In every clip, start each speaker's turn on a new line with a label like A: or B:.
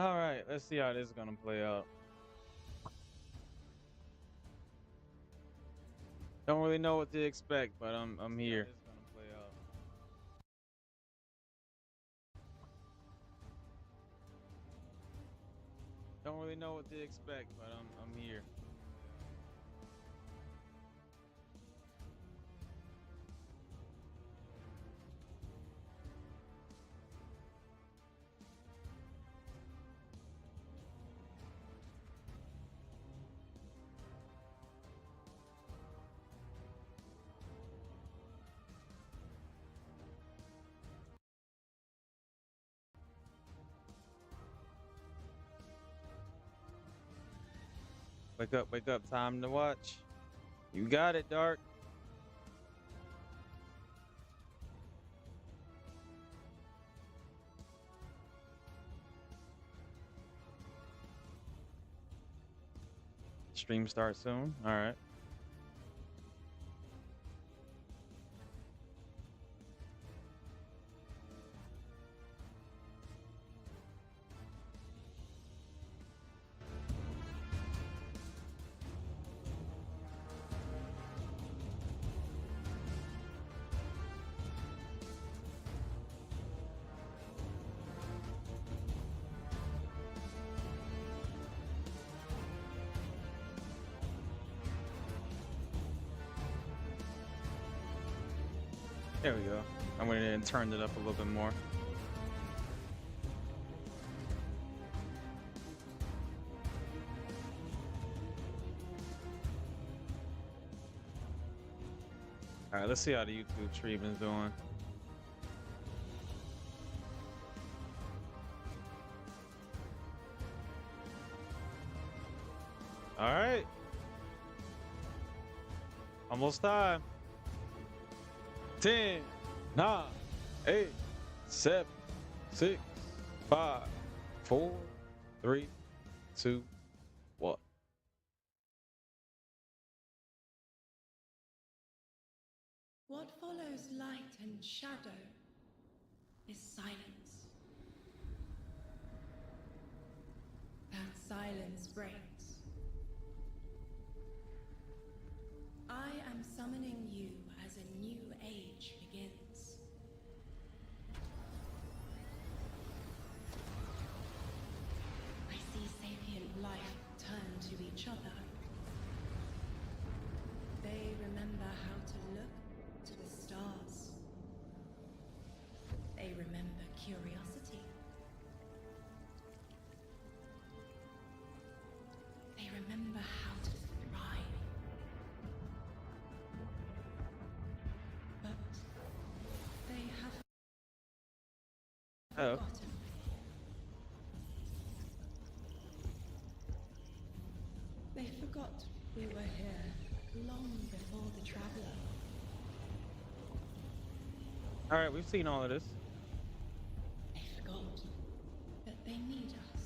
A: All right, let's see how this is gonna play out. Don't really know what to expect, but I'm here. Don't really know what to expect, but I'm here. Wake up, time to watch. You got it, Dark. Stream starts soon. All right. There we go. I went in and turned it up a little bit more. All right, let's see how the YouTube stream is doing. All right. Almost time. 10, 9, 8, 7, 6, 5, 4, 3, 2, 1.
B: What follows light and shadow is silence. That silence breaks. I am summoning you as a new age begins. I see sapient life turn to each other. They remember how to look to the stars. They remember curiosity. They remember how to thrive. But they have forgotten. They forgot we were here long before the Traveler.
A: All right, we've seen all of this.
B: They forgot that they need us.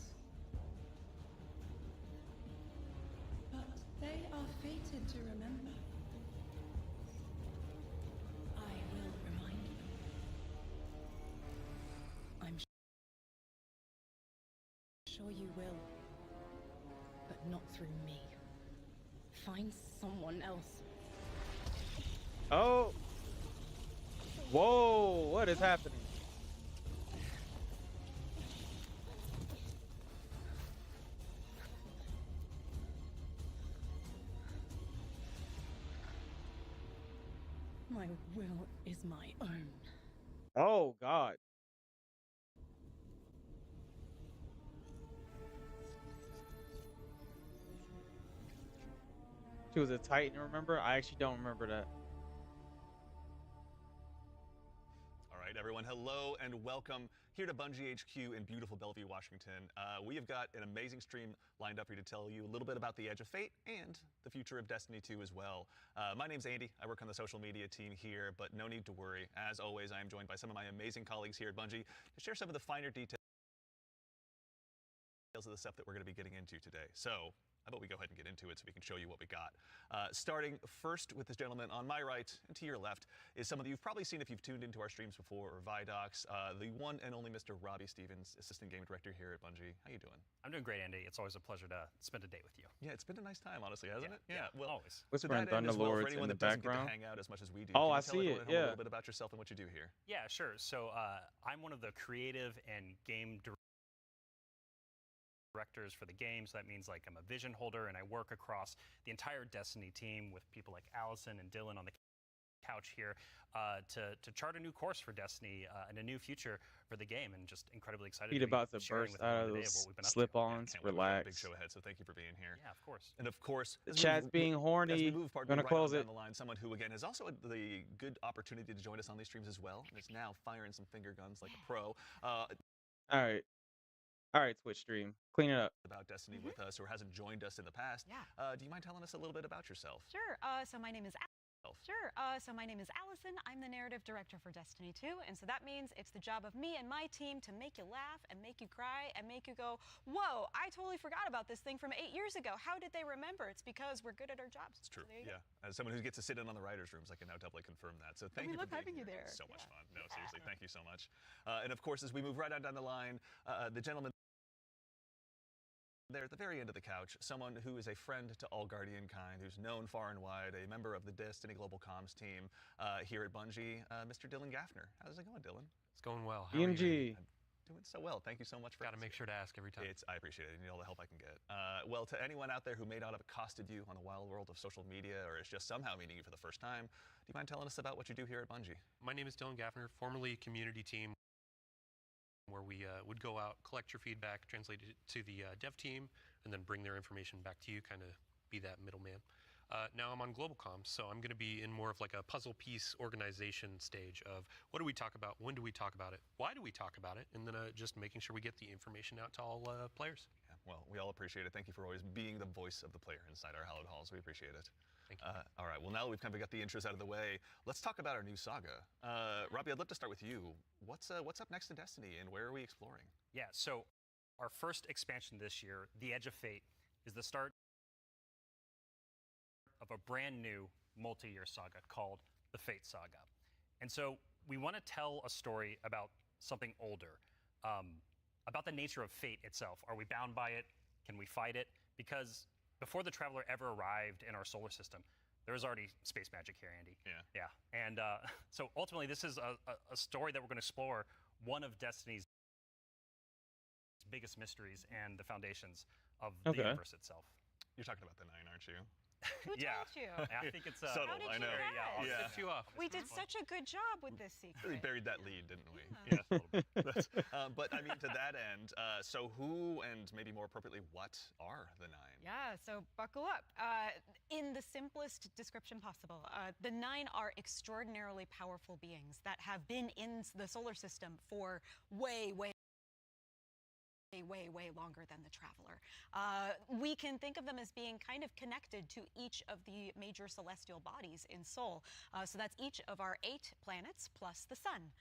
B: But they are fated to remember. I will remind them. I'm sure you will. But not through me. Find someone else.
A: Oh. Whoa, what is happening?
B: My will is my own.
A: Oh, God. She was a Titan, remember? I actually don't remember that.
C: All right, everyone, hello and welcome here to Bungie HQ in beautiful Bellevue, Washington. We have got an amazing stream lined up here to tell you a little bit about the Edge of Fate and the future of Destiny 2 as well. My name's Andy. I work on the social media team here, but no need to worry. As always, I am joined by some of my amazing colleagues here at Bungie to share some of the finer details details of the stuff that we're going to be getting into today. So how about we go ahead and get into it so we can show you what we got. Starting first with this gentleman on my right and to your left is someone that you've probably seen if you've tuned into our streams before or Vidocs, the one and only Mr. Robbie Stevens, Assistant Game Director here at Bungie. How you doing?
D: I'm doing great, Andy. It's always a pleasure to spend a day with you.
C: Yeah, it's been a nice time, honestly, hasn't it?
D: Yeah,
C: Well,
D: always.
A: Whispering
C: to that end as well, for
A: Thunderlords
C: anyone
A: in the
C: that doesn't get to
A: background.
C: hang out as much as we do,
A: Oh,
C: can you
A: I
C: tell
A: see
C: everyone
A: it,
C: a
A: yeah.
C: little bit about yourself and what you do here?
D: Yeah, sure. So I'm one of the creative and game directors for the game. So that means like I'm a vision holder, and I work across the entire Destiny team with people like Allison and Dylan on the couch here to chart a new course for Destiny and a new future for the game, and just incredibly excited
A: He's
D: to be
A: about to
D: sharing
A: burst
D: with
A: out
D: everyone
A: of
D: today
A: those
D: what we've been up to.
A: slip-ons.
C: Can't wait, we've got a
A: Relax.
C: big show ahead, so thank you for being here.
D: Yeah, of course.
C: And of course,
A: The
C: as we
A: chat's
C: move-
A: being
C: as we
A: horny.
C: move part
A: Gonna
C: right
A: close
C: on
A: it.
C: down the line, someone who again is also the good opportunity to join us on these streams as well, and is now firing some finger guns like a pro.
A: All right. All right, Twitch stream. Clean it up.
C: About Destiny with us, or hasn't joined us in the past.
E: Yeah.
C: Do you mind telling us a little bit about yourself?
E: Sure. So my name is Allison. I'm the narrative director for Destiny 2, and so that means it's the job of me and my team to make you laugh and make you cry and make you go, "Whoa! I totally forgot about this thing from 8 years ago. How did they remember?" It's because we're good at our jobs.
C: It's true.
E: So there you go.
C: Yeah. As someone who gets to sit in on the writers' rooms, I can now doubly confirm that. So thank
E: we
C: you
E: love
C: for being
E: having you
C: here.
E: there.
C: So much
E: Yeah.
C: fun. No, seriously, thank you so much. And of course, as we move right on down the line, the gentleman there at the very end of the couch, someone who is a friend to all Guardian kind, who's known far and wide, a member of the Destiny Global Comms team here at Bungie, Mr. Dylan Gaffner. How's it going, Dylan?
F: It's going well. How are you, Andy?
A: EMG.
C: I'm doing so well. Thank you so much for
F: Got to make sure to ask every time.
C: I appreciate it. I need all the help I can get. Well, to anyone out there who may not have accosted you on the wild world of social media or is just somehow meeting you for the first time, do you mind telling us about what you do here at Bungie?
F: My name is Dylan Gaffner, formerly community team, where we would go out, collect your feedback, translate it to the dev team, and then bring their information back to you, kind of be that middleman. Now I'm on Global Comms, so I'm going to be in more of like a puzzle piece organization stage of what do we talk about, when do we talk about it, why do we talk about it, and then just making sure we get the information out to all players.
C: Yeah, well, we all appreciate it. Thank you for always being the voice of the player inside our hallowed halls. We appreciate it.
F: Thank you.
C: All right, well, now that we've kind of got the intros out of the way, let's talk about our new saga. Robbie, I'd love to start with you. What's up next in Destiny, and where are we exploring?
D: Yeah, so our first expansion this year, The Edge of Fate, is the start of a brand new multi-year saga called the Fate Saga. And so we want to tell a story about something older, about the nature of fate itself. Are we bound by it? Can we fight it? Because before the Traveler ever arrived in our solar system, there was already space magic here, Andy.
C: Yeah.
D: And so ultimately, this is a story that we're going to explore one of Destiny's biggest mysteries and the foundations of the universe itself.
C: You're talking about the 9, aren't you?
E: Who
D: Yeah.
E: told you?
D: I think it's
C: Subtle,
E: How did
C: I
E: you
C: know.
E: guess?
C: Yeah.
F: Set you off.
E: We did such a good job with this secret.
C: Really buried that lead, didn't we?
D: Yeah, a little bit.
C: But I mean, to that end, so who and maybe more appropriately, what are the 9?
E: Yeah, so buckle up. In the simplest description possible, the 9 are extraordinarily powerful beings that have been in the solar system for way longer than the Traveler. We can think of them as being kind of connected to each of the major celestial bodies in Sol. So that's each of our 8 planets plus the sun.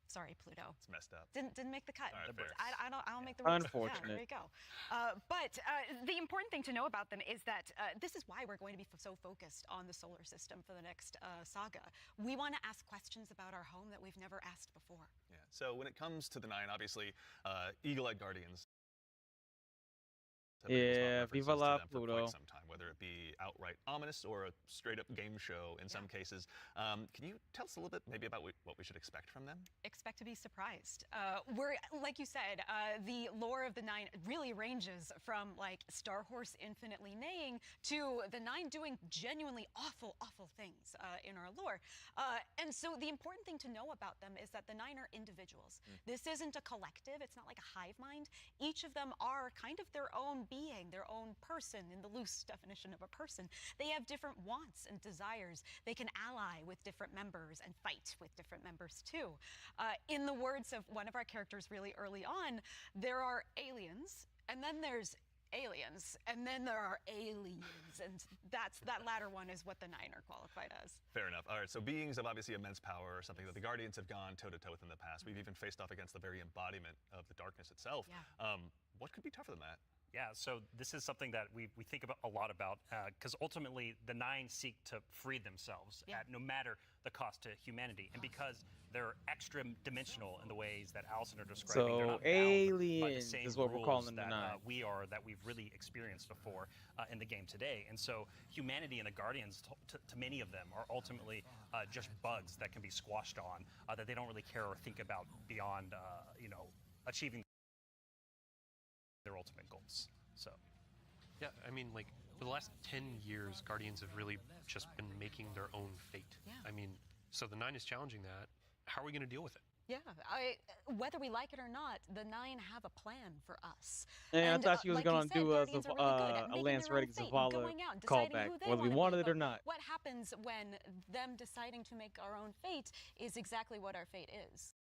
E: Sorry, Pluto.
C: It's messed up.
E: Didn't make the cut.
C: All right, fair.
E: I don't make the rules.
A: Unfortunate.
E: Yeah, there you go. But the important thing to know about them is that this is why we're going to be so focused on the solar system for the next saga. We want to ask questions about our home that we've never asked before.
C: Yeah. So when it comes to the 9, obviously, Eagle-Eyed Guardians. have been
A: Yeah,
C: references
A: Viva
C: to
A: la
C: them for
A: Pluto.
C: quite some time, whether it be outright ominous or a straight-up game show in some cases. Can you tell us a little bit maybe about what we should expect from them?
E: Expect to be surprised. We're, like you said, the lore of the 9 really ranges from like Star Horse infinitely neighing to the 9 doing genuinely awful things in our lore. And so the important thing to know about them is that the 9 are individuals. This isn't a collective. It's not like a hive mind. Each of them are kind of their own being, their own person in the loose definition of a person. They have different wants and desires. They can ally with different members and fight with different members too. In the words of one of our characters really early on, there are aliens, and then there's aliens, and then there are aliens, and that latter one is what the 9 are qualified as.
C: Fair enough. All right, so beings of obviously immense power, something that the Guardians have gone toe-to-toe with in the past. We've even faced off against the very embodiment of the darkness itself.
E: Yeah.
C: What could be tougher than that?
D: Yeah, so this is something that we think about a lot about, because ultimately the Nine seek to free themselves at no matter the cost to humanity, and because they're extra dimensional in the ways that Allison are describing, they're
A: So
D: not bound by the
A: aliens
D: same
A: is what we're
D: rules
A: calling the
D: that
A: Nine.
D: we are, that we've really experienced before in the game today. And so humanity and the Guardians, to many of them, are ultimately just bugs that can be squashed on, that they don't really care or think about beyond, achieving their ultimate goals. So,
F: Yeah, I mean, like, for the last 10 years, Guardians have really just been making their own fate.
E: Yeah.
F: I mean, so the Nine is challenging that. How are we going to deal with it?
E: Yeah, whether we like it or not, the Nine have a plan for us.
A: Yeah, I thought she was
E: like you
A: gonna
E: said,
A: do
E: Guardians are really good at
A: a
E: making
A: Lance
E: their own
A: Reddick
E: fate,
A: Zavala
E: going out and
A: callback,
E: deciding who they
A: whether we
E: wanna
A: wanted
E: be.
A: it or
E: But
A: not.
E: what happens when them deciding to make our own fate is exactly what our fate is?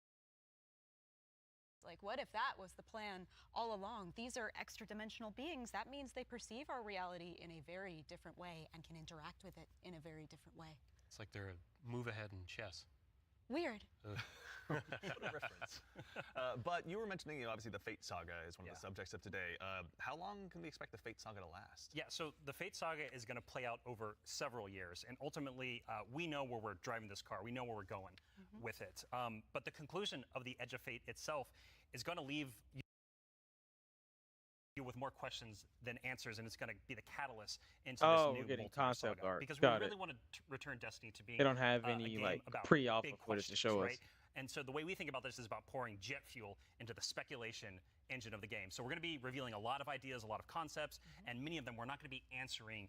E: Like, what if that was the plan all along? These are extra-dimensional beings. That means they perceive our reality in a very different way and can interact with it in a very different way.
F: It's like they're a move ahead in chess.
E: Weird.
C: What a reference. But you were mentioning, obviously the Fate Saga is one of the subjects of today. How long can we expect the Fate Saga to last?
D: yeah, so the Fate Saga is going to play out over several years, and ultimately, we know where we're driving this car. We know where we're going with it. But the conclusion of the Edge of Fate itself is going to leave you with more questions than answers, and it's going to be the catalyst into this
A: Oh,
D: new
A: we're getting
D: multiverse
A: concept
D: saga.
A: art.
D: Because
A: Got
D: we
A: it.
D: really want to return Destiny to being
A: They don't have
D: a
A: any
D: game
A: like
D: about
A: pre-alpha
D: big
A: footage to
D: questions,
A: show us.
D: right? And so the way we think about this is about pouring jet fuel into the speculation engine of the game. So we're going to be revealing a lot of ideas, a lot of concepts, and many of them we're not going to be answering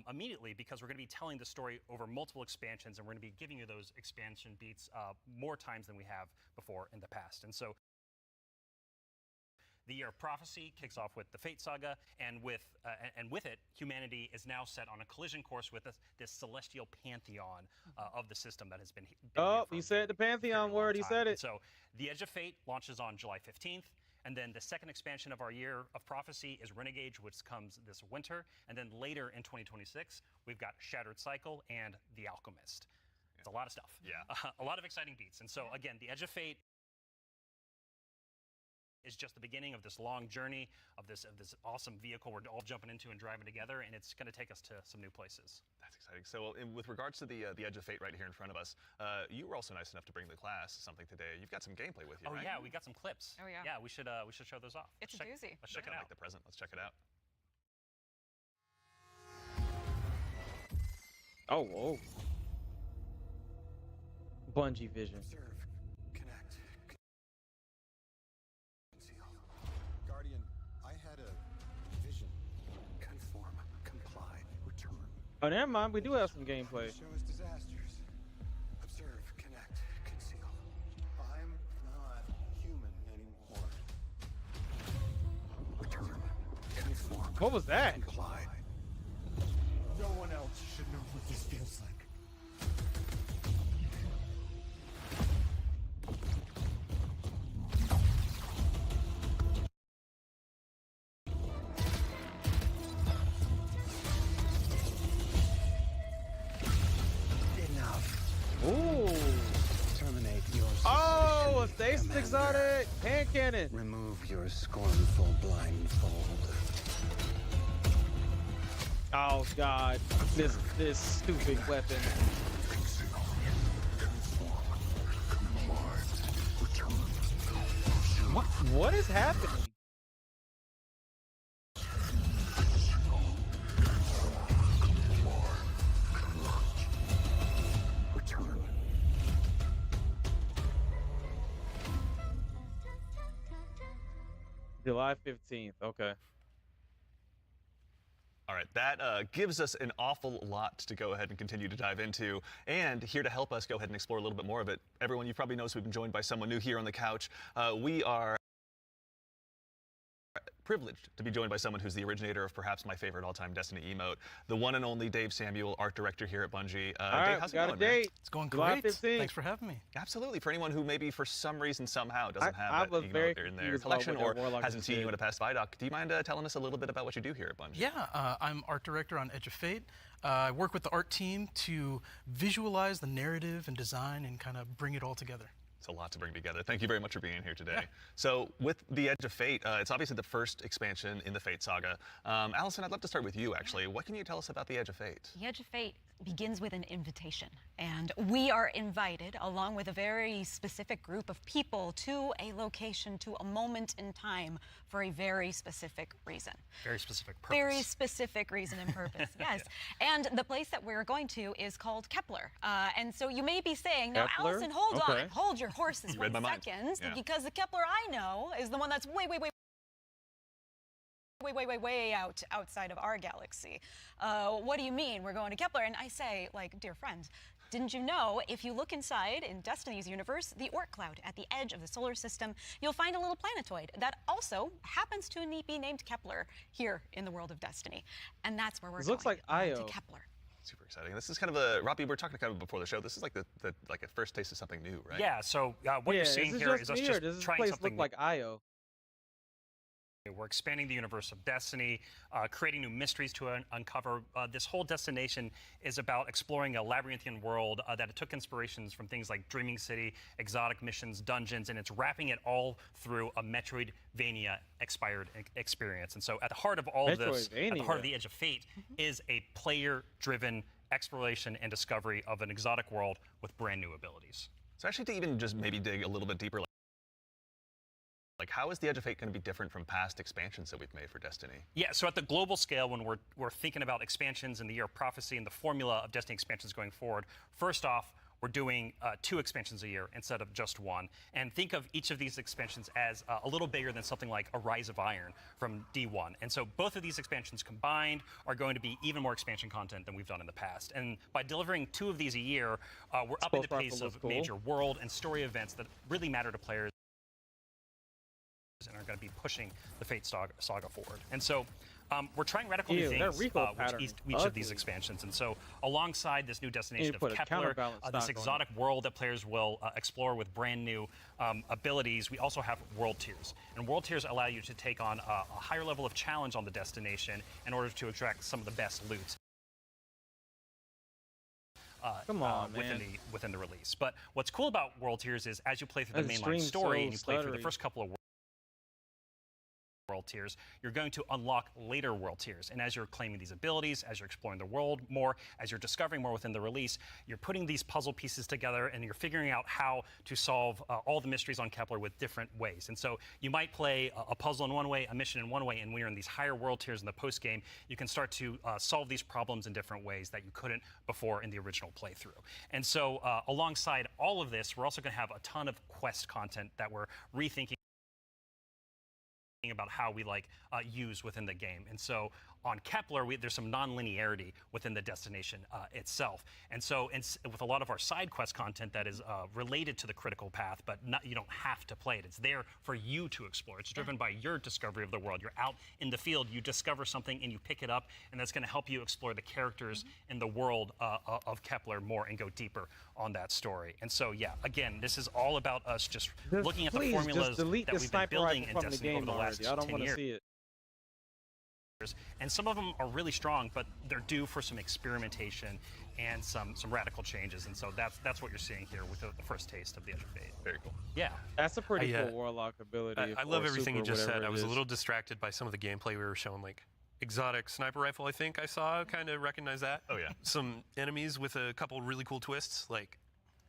D: immediately, because we're going to be telling the story over multiple expansions, and we're going to be giving you those expansion beats more times than we have before in the past. And so the Year of Prophecy kicks off with the Fate Saga, and with it, humanity is now set on a collision course with this celestial pantheon of the system that has been here
A: Oh,
D: for
A: you
D: a
A: said the
D: very
A: Pantheon
D: long
A: word. He
D: time.
A: said
D: And
A: it.
D: so the Edge of Fate launches on July 15th, and then the second expansion of our Year of Prophecy is Renegade, which comes this winter, and then later in 2026, we've got Shattered Cycle and The Alchemist. It's a lot of stuff.
C: Yeah.
D: A lot of exciting beats. And so again, the Edge of Fate is just the beginning of this long journey of this awesome vehicle we're all jumping into and driving together, and it's going to take us to some new places.
C: That's exciting. So with regards to the Edge of Fate right here in front of us, you were also nice enough to bring the class something today. You've got some gameplay with you,
D: Oh
C: right?
D: yeah, we got some clips.
E: Oh, yeah.
D: Yeah, we should show those off.
E: It's a doozy.
D: Let's check it
C: I
D: out.
C: like the present. Let's check it out.
A: Oh, whoa. Bungie vision.
G: Observe, connect, conceal. Guardian, I had a vision. Conform, comply, return.
A: Oh, never mind. We do have some gameplay.
G: Show us disasters. Observe, connect, conceal. I'm not human anymore. Return, conform.
A: What was that?
G: Comply. No one else should know what this feels like. Enough.
A: Ooh.
G: Terminate your
A: Oh, a
G: suspicion,
A: Stasis
G: Commander.
A: exotic hand cannon.
G: Remove your scornful blindfold.
A: Oh God, this stupid weapon. What is happening?
G: Return.
A: July 15th. Okay.
C: All right, that gives us an awful lot to go ahead and continue to dive into. And here to help us go ahead and explore a little bit more of it, everyone, you probably noticed we've been joined by someone new here on the couch. We are privileged to be joined by someone who's the originator of perhaps my favorite all-time Destiny emote, the one and only Dave Samuel, art director here at Bungie.
A: All
C: Dave,
A: right,
C: how's
A: we
C: it
A: got
C: going,
A: a date.
H: It's going
A: July
H: great.
A: 15th.
H: Thanks for having me.
C: man? Absolutely. For anyone who maybe for some reason somehow doesn't
A: I
C: have that
A: was very
C: emote in their
A: confused about
C: collection
A: what
C: or
A: that Warlock
C: hasn't seen you
A: did.
C: in a past VIDOC, do you mind telling us a little bit about what you do here at Bungie?
H: Yeah, I'm art director on Edge of Fate. I work with the art team to visualize the narrative and design and kind of bring it all together.
C: It's a lot to bring together. Thank you very much for being here today. So with The Edge of Fate, it's obviously the first expansion in the Fate saga. Allison, I'd love to start with you, actually. What can you tell us about The Edge of Fate?
E: The Edge of Fate begins with an invitation, and we are invited, along with a very specific group of people, to a location, to a moment in time, for a very specific reason.
D: Very specific purpose.
E: Very specific reason and purpose, yes. And the place that we're going to is called Kepler. And so you may be saying, now,
A: Kepler?
E: Allison, hold
A: Okay.
E: on, hold your horses
C: You read
E: 1
C: my mind.
E: second,
C: Yeah.
E: because the Kepler I know is the one that's way outside of our galaxy. What do you mean we're going to Kepler? And I say, like, dear friend, didn't you know if you look inside in Destiny's universe, the Oort cloud at the edge of the solar system, you'll find a little planetoid that also happens to be named Kepler here in the world of Destiny. And that's where we're
A: This
E: going.
A: looks like
E: to
A: Io.
E: Kepler.
C: Super exciting. This is kind of a, Robbie, we were talking kind of before the show. This is like like a first taste of something new, right?
D: Yeah, so what
A: Yeah,
D: you're seeing
A: is it
D: here
A: just
D: is us
A: me, or
D: just
A: does this
D: trying
A: place
D: something
A: look like Io?
D: We're expanding the universe of Destiny, creating new mysteries to uncover. This whole destination is about exploring a labyrinthian world that took inspirations from things like Dreaming City, exotic missions, dungeons, and it's wrapping it all through a Metroidvania inspired experience. And so at the heart of all of this, at the heart of the Edge of Fate, is a player-driven exploration and discovery of an exotic world with brand new abilities.
C: So actually to even just maybe dig a little bit deeper, like how is The Edge of Fate going to be different from past expansions that we've made for Destiny?
D: Yeah, so at the global scale, when we're thinking about expansions in the Year of Prophecy and the formula of Destiny expansions going forward, first off, we're doing 2 expansions a year instead of just 1. And think of each of these expansions as a little bigger than something like a Rise of Iron from D1. And so both of these expansions combined are going to be even more expansion content than we've done in the past. And by delivering 2 of these a year, we're upping the pace of major world and story events that really matter to players and are going to be pushing the Fate saga forward. And so we're trying radical new things with each of these expansions. And so alongside this new destination of Kepler, this exotic world that players will explore with brand new abilities, we also have world tiers. And world tiers allow you to take on a higher level of challenge on the destination in order to extract some of the best loot.
A: Come on,
D: within the release. But what's cool about world tiers is as you play through the mainline story and you play through the first couple of world tiers, you're going to unlock later world tiers. And as you're claiming these abilities, as you're exploring the world more, as you're discovering more within the release, you're putting these puzzle pieces together and you're figuring out how to solve all the mysteries on Kepler with different ways. And so you might play a puzzle in one way, a mission in one way, and when you're in these higher world tiers in the post game, you can start to solve these problems in different ways that you couldn't before in the original playthrough. And so alongside all of this, we're also going to have a ton of quest content that we're rethinking about how we use within the game. And so on Kepler, there's some non-linearity within the destination itself. And so with a lot of our side quest content that is related to the critical path, but you don't have to play it. It's there for you to explore. It's driven by your discovery of the world. You're out in the field, you discover something and you pick it up, and that's going to help you explore the characters in the world of Kepler more and go deeper on that story. And so, yeah, again, this is all about us just looking at the formulas that we've been building in Destiny over the last 10 years.
A: See it.
D: And some of them are really strong, but they're due for some experimentation and some radical changes. And so that's what you're seeing here with the first taste of the Edge of Fate.
C: Very cool.
D: Yeah.
A: That's a pretty cool warlock ability.
F: I love everything you just said. I was a little distracted by some of the gameplay we were showing, like exotic sniper rifle, I think I saw. Kind of recognize that.
C: Oh, yeah.
F: Some enemies with a couple really cool twists, like,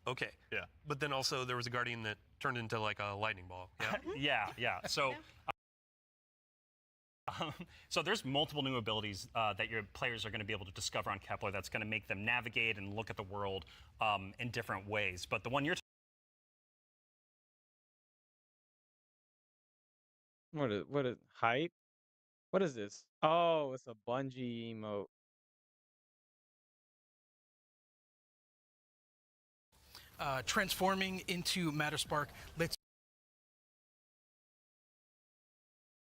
F: okay.
C: Yeah.
F: But then also there was a guardian that turned into like a lightning ball.
D: Yeah. yeah. So. So there's multiple new abilities that your players are going to be able to discover on Kepler that's going to make them navigate and look at the world in different ways. But the one you're
A: What is height? What is this? Oh, it's a Bungie emote.
H: Transforming into Matterspark lets.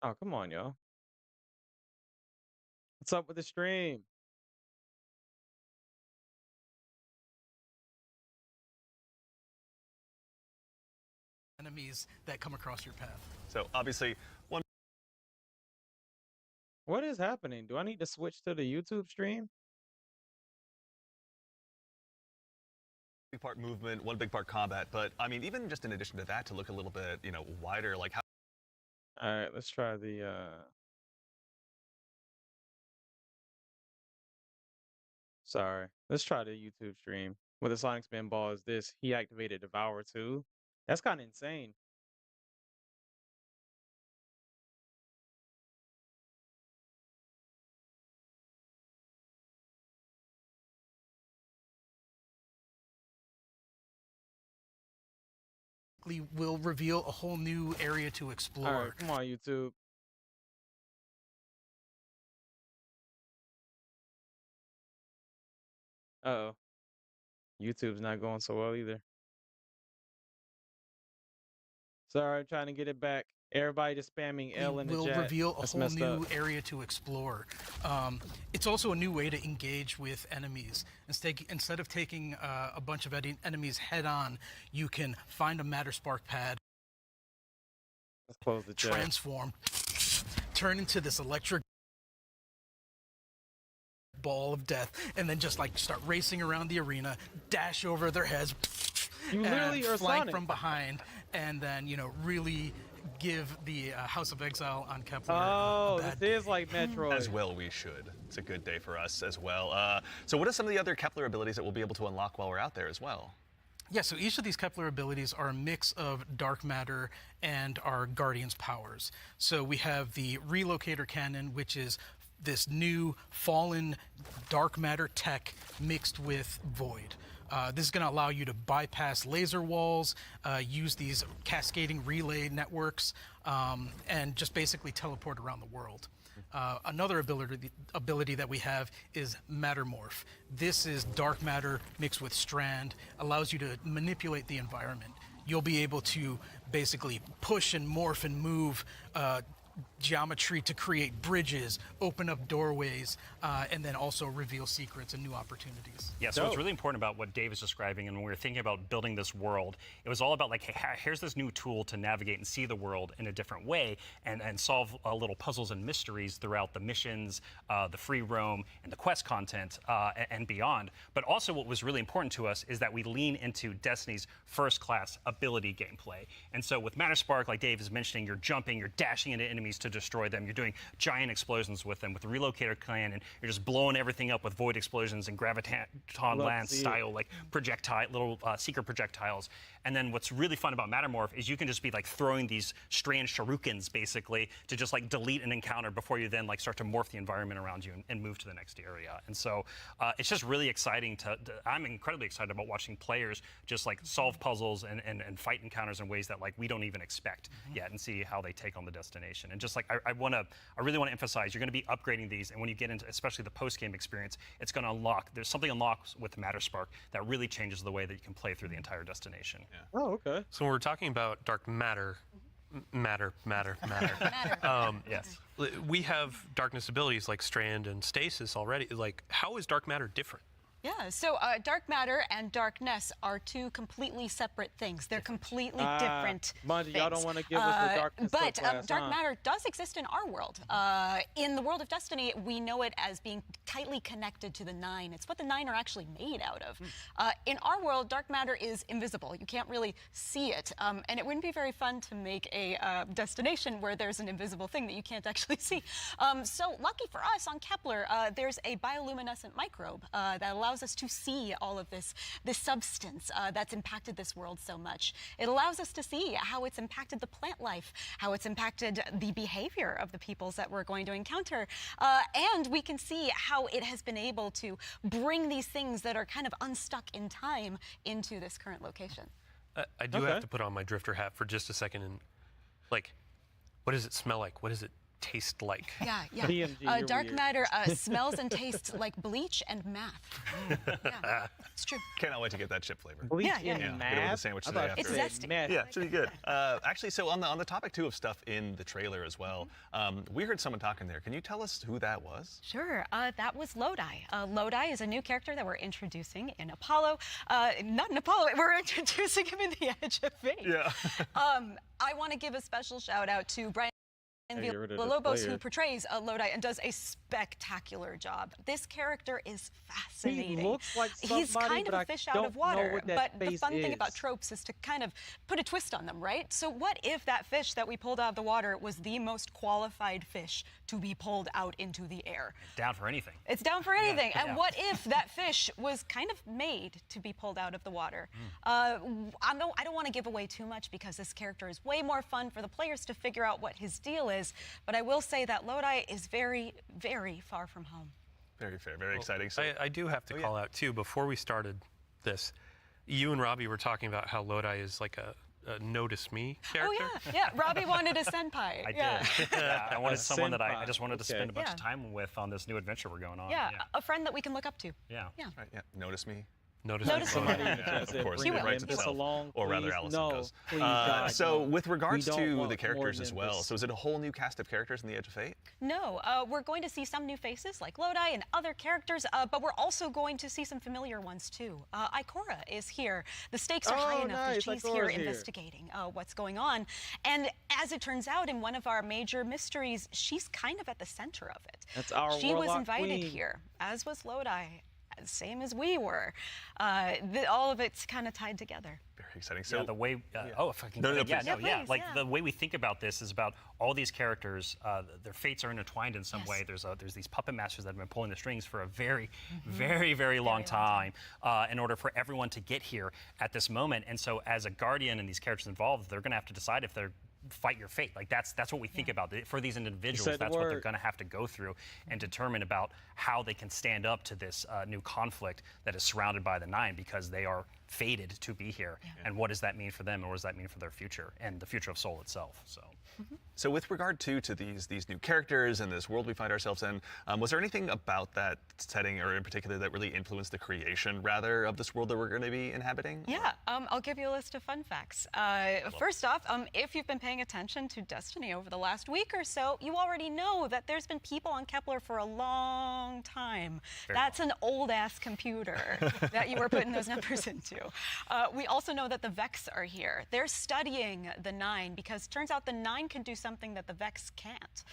A: Oh, come on, y'all. What's up with the stream?
H: Enemies that come across your path.
C: So obviously,
A: What is happening? Do I need to switch to the YouTube stream?
C: big part movement, one big part combat, but I mean, even just in addition to that, to look a little bit, wider, like how.
A: All right, let's try the. Sorry, let's try the YouTube stream. With the Sonic Spin Ball is this? He activated Devour too. That's kind of insane.
H: Will reveal a whole new area to
A: All
H: explore.
A: right, come on, YouTube. Uh-oh. YouTube's not going so well either. Sorry, trying to get it back. Everybody just spamming L in the
H: Will
A: chat.
H: reveal a
A: That's
H: whole
A: messed
H: new
A: up.
H: area to explore. It's also a new way to engage with enemies. Instead of taking a bunch of enemies head on, you can find a Matter Spark pad,
A: Let's close the chat.
H: transform, turn into this electric ball of death, and then just like start racing around the arena, dash over their heads,
A: You literally
H: and
A: are
H: flank
A: Sonic.
H: from behind, and then really give the House of Exile on Kepler
A: Oh,
H: a bad
A: this is like Metroid.
C: As well, we should. It's a good day for us as well. So, what are some of the other Kepler abilities that we'll be able to unlock while we're out there as well?
H: Yeah, so each of these Kepler abilities are a mix of dark matter and our Guardian's powers. So we have the Relocator Cannon, which is this new fallen dark matter tech mixed with void. This is going to allow you to bypass laser walls, use these cascading relay networks, and just basically teleport around the world. Another ability that we have is Mattermorph. This is dark matter mixed with strand, allows you to manipulate the environment. You'll be able to basically push and morph and move geometry to create bridges, open up doorways, and then also reveal secrets and new opportunities.
D: Yeah, so what's really important about what Dave is describing, and when we were thinking about building this world, it was all about like, hey, here's this new tool to navigate and see the world in a different way and solve little puzzles and mysteries throughout the missions, the free roam, and the quest content, and beyond. But also what was really important to us is that we lean into Destiny's first-class ability gameplay. And so with Matterspark, like Dave is mentioning, you're jumping, you're dashing into enemies to destroy them, you're doing giant explosions with them. With the Relocator Cannon, you're just blowing everything up with void explosions and graviton lance style like little secret projectiles. And then what's really fun about Mattermorph is you can just be like throwing these strange shurikens basically to just like delete an encounter before you then like start to morph the environment around you and move to the next area. And so it's just really exciting I'm incredibly excited about watching players just like solve puzzles and fight encounters in ways that like we don't even expect yet, and see how they take on the destination. And just like I really want to emphasize, you're going to be upgrading these, and when you get into especially the post-game experience, it's going to unlock, there's something unlocks with Matterspark that really changes the way that you can play through the entire destination.
C: Yeah.
A: Oh, okay.
F: So when we're talking about dark matter,
D: Yes.
F: we have darkness abilities like Strand and Stasis already. Like, how is dark matter different?
E: Yeah, so dark matter and darkness are two completely separate things. They're completely different
A: Bungie,
E: things.
A: y'all don't want to give us the darkness
E: But
A: class,
E: dark matter does exist in our world. In the world of Destiny, we know it as being tightly connected to the Nine. It's what the Nine are actually made out of. In our world, dark matter is invisible. You can't really see it. And it wouldn't be very fun to make a destination where there's an invisible thing that you can't actually see. So lucky for us on Kepler, there's a bioluminescent microbe that allows us to see all of this substance that's impacted this world so much. It allows us to see how it's impacted the plant life, how it's impacted the behavior of the peoples that we're going to encounter, and we can see how it has been able to bring these things that are kind of unstuck in time into this current location.
F: I do have to put on my drifter hat for just a second and, like, what does it smell like? What does it taste like?
E: Yeah.
A: DMG,
E: Dark
A: weird.
E: matter smells and tastes like bleach and math. Yeah, it's true.
C: Cannot wait to get that chip flavor.
A: Bleach
E: Yeah.
A: and
C: Yeah, get it with the
A: math?
C: sandwich
A: I
C: today
A: thought
C: after.
A: you said
E: It's zesty.
A: meth.
C: Yeah, it should be good. Actually, so on the topic too of stuff in the trailer as well, we heard someone talking there. Can you tell us who that was?
E: Sure, that was Lodi. Lodi is a new character that we're introducing in Apollo. Not in Apollo, we're introducing him in the Edge of Fate.
C: Yeah.
E: I want to give a special shout out to Brian And
A: Get rid of the
E: Villalobos, who
A: player.
E: portrays Lodi and does a spectacular job. This character is fascinating.
A: He looks like
E: He's
A: somebody,
E: kind
A: but
E: of
A: I
E: a fish out
A: don't
E: of
A: know
E: water.
A: what that
E: But the
A: face
E: fun thing about
A: is.
E: tropes is to kind of put a twist on them, right? So what if that fish that we pulled out of the water was the most qualified fish to be pulled out into the air?
D: Down for anything.
E: It's down for anything. And
D: yeah.
E: what if that fish was kind of made to be pulled out of the water? I don't want to give away too much because this character is way more fun for the players to figure out what his deal is. But I will say that Lodi is very, very far from home.
C: Very fair, very exciting. So,
F: I do have to call out too, before we started this, you and Robbie were talking about how Lodi is like a notice me character.
E: Oh yeah, Robbie wanted a senpai.
D: I did. Yeah, I wanted someone that I
A: senpai,
D: just wanted to spend a bunch of
E: Yeah.
D: time with on this new adventure we're going on.
E: Yeah, a friend that we can look up to.
D: Yeah.
E: Yeah.
C: right, yeah, notice me.
F: Notice
E: Notice
F: me.
E: me.
A: Somebody in the
C: Yeah,
A: chat
C: of
A: said,
C: course,
A: bring
C: he
A: him
C: writes
A: this
C: himself,
A: along,
C: or rather
A: please.
C: Allison
A: No,
C: does.
A: please, God,
C: So
A: no.
C: with regards
A: We don't
C: to
A: want
C: the characters
A: more
C: as
A: than
C: well,
A: this.
C: so is it a whole new cast of characters in the Edge of Fate?
E: No, we're going to see some new faces like Lodi and other characters, but we're also going to see some familiar ones too. Ikora is here. The stakes are high
A: Oh,
E: enough
A: nice.
E: that she's
A: Ikora's
E: here
A: here.
E: investigating what's going on. And as it turns out, in one of our major mysteries, she's kind of at the center of it.
A: That's our
E: She was
A: warlock
E: invited
A: queen.
E: here, as was Lodi, same as we were. All of it's kind of tied together.
C: Very exciting. So
D: Yeah, the way, oh, if I can,
C: No, no,
D: yeah,
C: please.
D: no,
E: Yeah,
D: yeah,
E: please,
D: like
E: yeah.
D: the way we think about this is about all these characters, their fates are intertwined in some
E: Yes.
D: way. There's these puppet masters that have been pulling the strings for a very, very long time in order for everyone to get here at this moment. And so as a guardian and these characters involved, they're going to have to decide if they're fight your fate. Like that's what we think about for these individuals.
A: said the
D: That's what they're
A: word.
D: going to have to go through and determine about how they can stand up to this new conflict that is surrounded by the Nine, because they are fated to be here. And what does that mean for them, and what does that mean for their future and the future of Seoul itself?
C: So with regard to these new characters and this world we find ourselves in, was there anything about that setting, or in particular, that really influenced the creation, rather, of this world that we're going to be inhabiting?
E: Yeah, I'll give you a list of fun facts. First off, if you've been paying attention to Destiny over the last week or so, you already know that there's been people on Kepler for a long time. That's an old-ass computer that you were putting those numbers into. We also know that the Vex are here. They're studying the Nine because it turns out the Nine can do something that the Vex can't.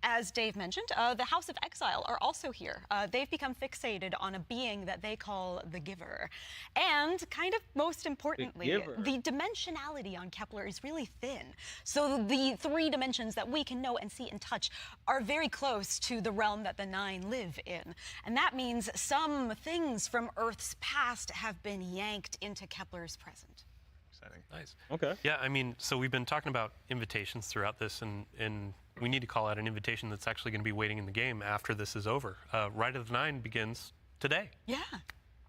E: As Dave mentioned, the House of Exile are also here. They've become fixated on a being that they call the Giver. And kind of most importantly,
A: Giver.
E: the dimensionality on Kepler is really thin. So the 3 dimensions that we can know and see and touch are very close to the realm that the Nine live in. And that means some things from Earth's past have been yanked into Kepler's present.
C: Exciting.
F: Nice.
A: Okay.
F: Yeah, I mean, so we've been talking about invitations throughout this, and we need to call out an invitation that's actually going to be waiting in the game after this is over. Ride of the Nine begins today.
E: Yeah.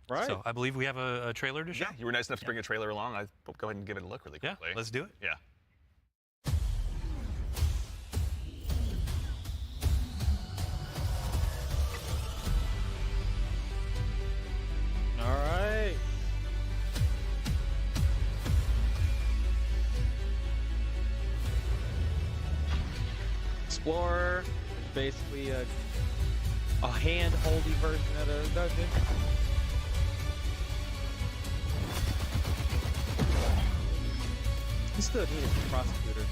A: Right.
F: So I believe we have a trailer to show.
C: Yeah, you were nice enough to bring a trailer along. I'll go ahead and give it a look really
F: Yeah,
C: quickly.
F: let's do it.
C: Yeah.
A: All right. Explorer is basically a hand-holdy version of the dungeon. He still needed a prosecutor.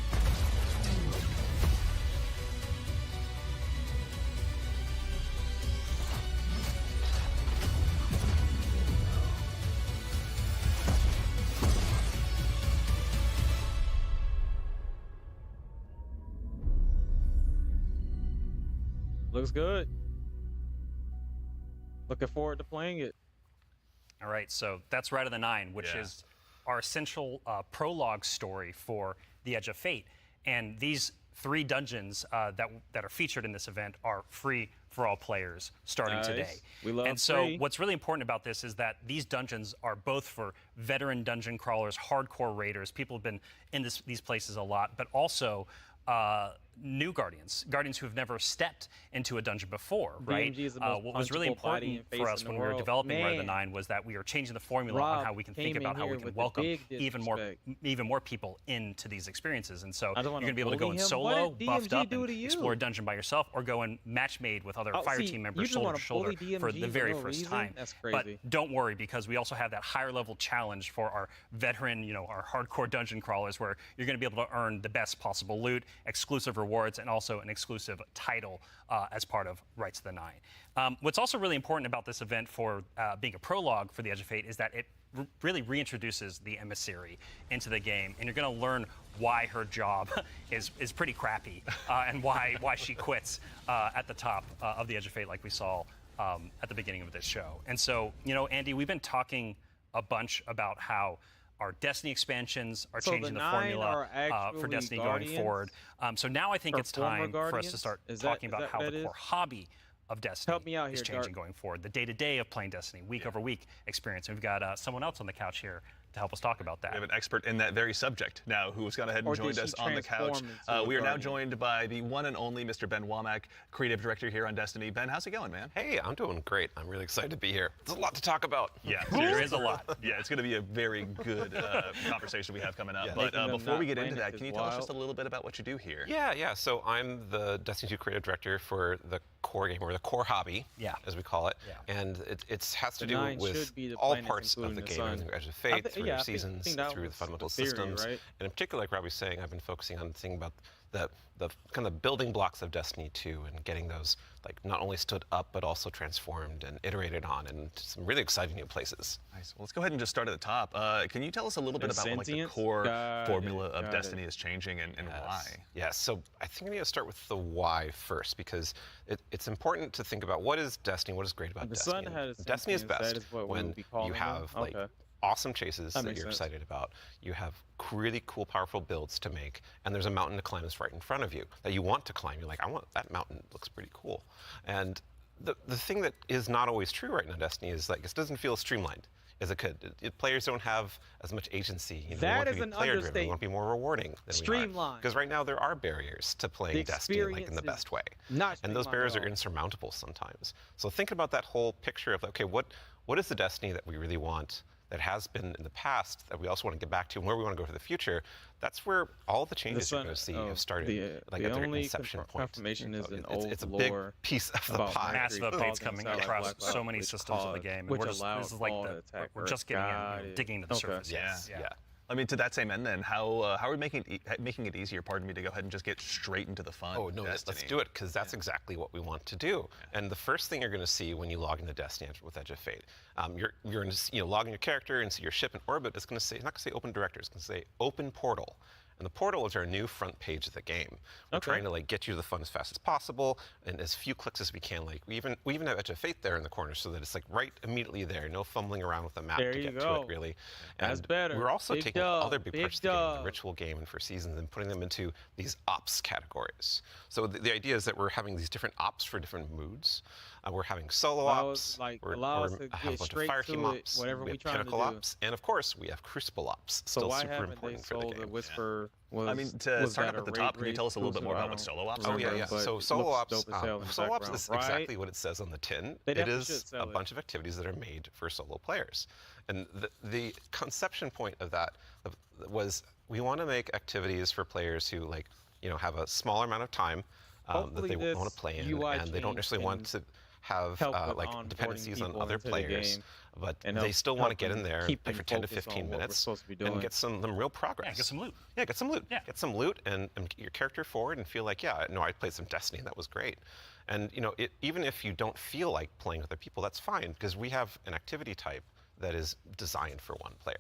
A: Looks good. Looking forward to playing it.
D: All right, so that's Ride of the Nine, which
C: Yeah.
D: is our essential prologue story for the Edge of Fate. And these 3 dungeons that are featured in this event are free for all players starting
A: Nice.
D: today.
A: We love
D: and so
A: free.
D: what's really important about this is that these dungeons are both for veteran dungeon crawlers, hardcore raiders, people who've been in these places a lot, but also new guardians who have never stepped into a dungeon before, right?
A: BMG is the most
D: What was really
A: punchable body
D: important
A: and face
D: for us
A: in
D: when
A: the
D: we were
A: world.
D: developing Ride of the
A: Man.
D: Nine was that we are changing the formula
A: Rob
D: on how we can think
A: came in
D: about how we
A: here
D: can
A: with the
D: welcome
A: big
D: even more people into these experiences. And so
A: I don't
D: you're
A: wanna
D: going to be able to go
A: bully
D: in
A: him.
D: solo,
A: What did
D: buffed
A: DMG
D: up,
A: do
D: and
A: to you?
D: explore a dungeon by yourself, or go and match made with other
A: Oh,
D: fire
A: see,
D: team
A: you
D: members
A: just
D: shoulder
A: wanna
D: to shoulder
A: bully
D: for
A: DMG
D: the
A: for
D: very
A: no
D: first
A: reason?
D: time.
A: That's
D: But
A: crazy.
D: don't worry, because we also have that higher level challenge for our veteran, our hardcore dungeon crawlers, where you're going to be able to earn the best possible loot, exclusive rewards and also an exclusive title as part of Rights of the Nine. What's also really important about this event for being a prologue for the Edge of Fate is that it really reintroduces the emissary into the game, and you're going to learn why her job is pretty crappy and why she quits at the top of the Edge of Fate, like we saw at the beginning of this show. And so, you know, Andy, we've been talking a bunch about how our Destiny expansions are changing the formula for Destiny going forward. So now I think it's time for us to start talking about how the core hobby of Destiny is changing going forward. The day-to-day of playing Destiny, week-over-week experience. And we've got someone else on the couch here to help us talk about that.
C: We have an expert in that very subject now who's gone ahead and joined us on the couch. We are now joined by the one and only Mr. Ben Womack, creative director here on Destiny. Ben, how's it going, man?
I: Hey, I'm doing great. I'm really excited to be here. There's a lot to talk about.
C: Yeah, there is a lot. Yeah, it's going to be a very good conversation we have coming up.
I: Yeah.
C: But before we get into that, can you tell us just a little bit about what you do here?
I: Yeah. So I'm the Destiny 2 creative director for the core game, or the core hobby, as we call it.
D: Yeah.
I: And it has to do with all parts of the game, everything Edge of Fate, through your seasons, through the fundamental systems. And in particular, like Rob was saying, I've been focusing on the thing about the kind of building blocks of Destiny 2 and getting those like not only stood up but also transformed and iterated on in some really exciting new places.
C: Nice. Well, let's go ahead and just start at the top. Can you tell us a little bit about what, like, the core formula of Destiny is changing and why?
I: Yes. So I think we need to start with the why first, because it's important to think about what is Destiny, what is great about Destiny. Destiny is best when you have like awesome chases that you're excited about. You have really cool, powerful builds to make, and there's a mountain to climb that's right in front of you that you want to climb. You're like, I want that mountain. It looks pretty cool. And the thing that is not always true right now in Destiny is like it doesn't feel streamlined as it could. Players don't have as much agency. You know,
A: that
I: is an understatement. They want to be more rewarding than
A: streamlined.
I: Because right now there are barriers to playing Destiny like in the best way. And those barriers are insurmountable sometimes. So think about that whole picture of, okay, what is the Destiny that we really want, that has been in the past, that we also want to get back to, and where we want to go for the future? That's where all the changes you're going to see have started, like at their inception point.
A: Confirmation is an
I: it's a big piece of the pie.
D: Massive updates coming across so many systems of the game, and this is like we're just getting in, digging into the surface.
C: Yeah. I mean, to that same end, then, how are we making it easier, pardon me, to go ahead and just get straight into the fun?
I: Oh, no, let's do it, because that's exactly what we want to do. And the first thing you're going to see when you log into Destiny with Edge of Fate, you're going to log in your character and see your ship in orbit. It's going to say, it's not going to say Open Director, it's going to say Open Portal. And the portal is our new front page of the game. We're trying to like get you to the fun as fast as possible, and as few clicks as we can. Like we even have Edge of Fate there in the corner, so that it's like right immediately there. No fumbling around with the map to get to it, really. And
A: that's better.
I: We're also taking other big parts of the game, the ritual game and for seasons, and putting them into these ops categories. So the idea is that we're having these different ops for different moods. We're having solo ops,
A: like,
I: we're
A: allow us to
I: have a
A: get
I: bunch of
A: straight
I: fire
A: to
I: team
A: it,
I: ops,
A: whatever
I: we
A: we
I: have
A: trying to
I: pinnacle
A: do.
I: ops, and of course we have crucible ops.
A: So
I: Still
A: why
I: super
A: haven't they
I: important for the
A: sold
I: game.
A: the Whisper? Was,
C: I mean, to start up at the top, can you tell us a little bit more about what solo ops are?
I: Oh yeah. So solo ops is exactly what it says on the tin. It is a bunch of activities that are made for solo players. And the conception point of that was we want to make activities for players who have a smaller amount of time that they want to play in, and they don't necessarily want to have dependencies on other players, but they still want to get in there and play for 10 to 15 minutes and get some real progress.
D: Yeah, get some loot.
I: Yeah, get some loot. Yeah. Get some loot and get your character forward and feel like, yeah, no, I played some Destiny and that was great. And even if you don't feel like playing with other people, that's fine, because we have an activity type that is designed for one player.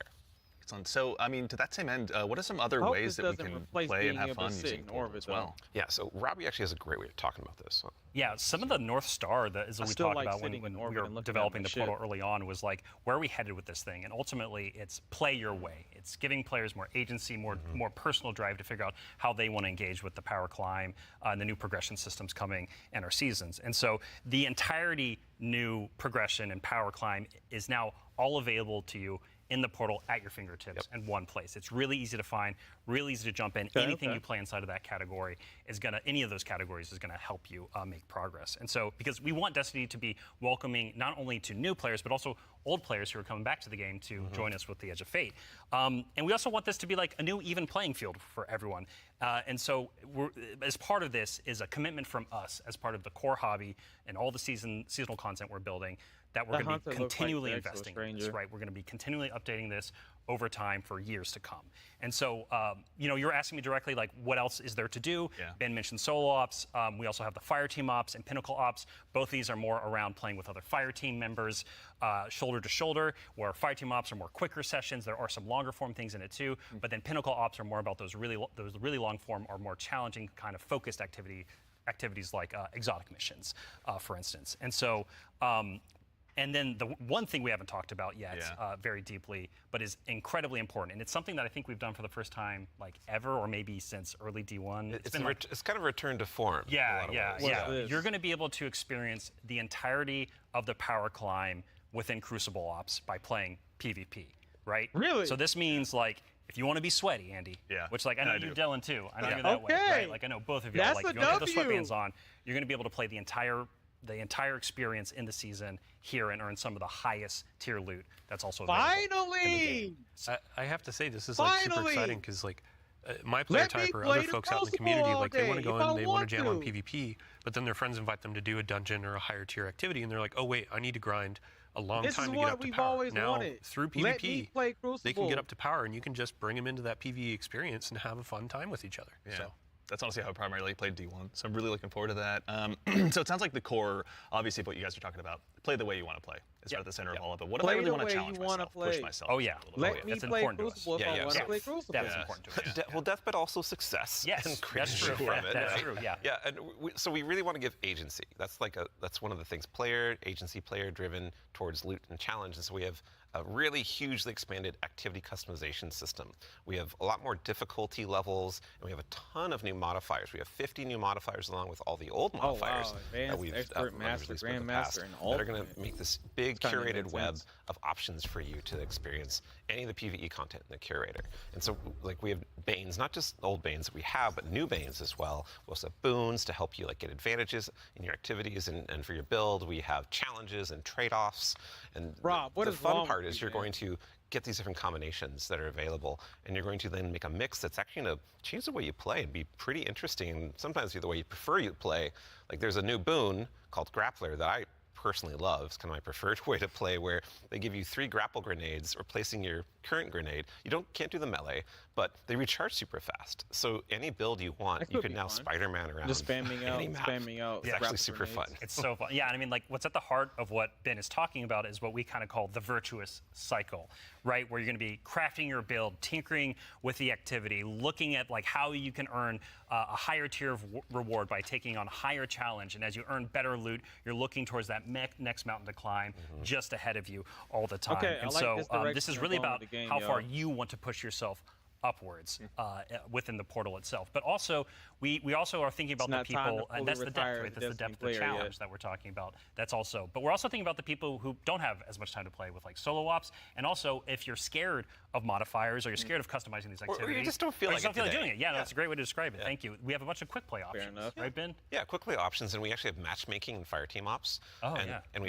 C: Excellent. So, I mean, to that same end, what are some other ways that we can play and have fun using Portal as well?
I: Yeah, so Robbie actually has a great way of talking about this. So.
D: Yeah, some of the North Star that is what we talked about when we were developing the Portal early on was like, where are we headed with this thing? And ultimately, it's play your way. It's giving players more agency, more personal drive to figure out how they want to engage with the power climb and the new progression systems coming and our seasons. And so the entirety new progression and power climb is now all available to you in the portal at your fingertips in one place. It's really easy to find, really easy to jump in. Anything you play inside of that category is any of those categories is gonna help you make progress. And so, because we want Destiny to be welcoming not only to new players, but also old players who are coming back to the game to join us with the Edge of Fate. And we also want this to be like a new even playing field for everyone. And so, as part of this is a commitment from us as part of the core hobby and all the seasonal content we're building, that we're going to be continually investing in this, right? We're going to be continually updating this over time for years to come. And so, you're asking me directly, like, what else is there to do?
C: Yeah.
D: Ben mentioned solo ops. We also have the fire team ops and pinnacle ops. Both of these are more around playing with other fire team members, shoulder to shoulder, where fire team ops are more quicker sessions. There are some longer form things in it too, but then pinnacle ops are more about those really long form or more challenging kind of focused activities like exotic missions, for instance. And so, and then the one thing we haven't talked about yet very deeply, but is incredibly important, and it's something that I think we've done for the first time like ever, or maybe since early D1.
I: It's kind of a return to form.
D: Yeah. You're going to be able to experience the entirety of the power climb within Crucible Ops by playing PvP, right?
A: Really?
D: So this means, like, if you want to be sweaty, Andy, which, like, I know you, Dylan, too. I know you're that way, right? Like, I know both of you are, like, if you want to get those sweatbands on, you're going to be able to play the entire experience in the season here and earn some of the highest tier loot that's also available in the game.
F: I have to say, this is like super exciting because, like, my player type or other folks out in the community, like, they want to go in, they want to jam on PvP, but then their friends invite them to do a dungeon or a higher tier activity, and they're like, oh wait, I need to grind a long time to get up to power. Now, through PvP, they can get up to power, and you can just bring them into that PvE experience and have a fun time with each other.
C: Yeah.
F: So.
C: That's honestly how I primarily played D1, so I'm really looking forward to that. So it sounds like the core, obviously, of what you guys are talking about, play the way you want to play. It's at the center of all of it. What if I really want to challenge myself, push myself?
D: Oh, yeah.
A: Let me play Crucible if I want to play Crucible.
D: That's important to us.
I: Well, deathbed also success.
D: Yes,
I: and
D: that's true.
I: From it,
D: That's
I: right?
D: true, yeah.
I: Yeah, and so we really want to give agency. That's one of the things, player driven towards loot and challenge. And so we have a really hugely expanded activity customization system. We have a lot more difficulty levels, and we have a ton of new modifiers. We have 50 new modifiers along with all the old modifiers that we've
A: Expert, Master, Grandmaster, and all
I: that are going to make this big curated web of options for you to experience any of the PvE content in the curator. And so, like, we have Banes, not just old Banes that we have, but new Banes as well. We also have boons to help you, like, get advantages in your activities and for your build. We have challenges and trade-offs. And
A: Rob, what
I: the
A: is
I: fun
A: wrong
I: part
A: with
I: is
A: you,
I: you're going to get these different combinations that are available, and you're going to then make a mix that's actually going to change the way you play and be pretty interesting, and sometimes be the way you prefer you play. Like, there's a new boon called Grappler that I personally love. It's kind of my preferred way to play, where they give you 3 grapple grenades replacing your current grenade. You can't do the melee, but they recharge super fast. So any build you want, you can now Spider-Man around.
A: Just spamming out.
I: It's actually super fun.
D: It's so fun. Yeah, and I mean, like, what's at the heart of what Ben is talking about is what we kind of call the virtuous cycle, right? Where you're going to be crafting your build, tinkering with the activity, looking at, like, how you can earn a higher tier of reward by taking on higher challenge. And as you earn better loot, you're looking towards that next mountain to climb just ahead of you all the time.
A: Okay,
D: and
A: I like
D: so this is really about how far
A: yo.
D: you want to push yourself upwards within the portal itself. But also, we also are thinking about the people, and that's the depth, right? That's the depth of the challenge that we're talking about. That's also, but we're also thinking about the people who don't have as much time to play with, like, solo ops, and also if you're scared of modifiers or you're scared of customizing these activities,
I: or you just don't feel like
D: doing it. Yeah, that's a great way to describe it. Thank you. We have a bunch of quick play options, right, Ben?
I: Yeah, quick play options, and we actually have matchmaking and fire team ops. And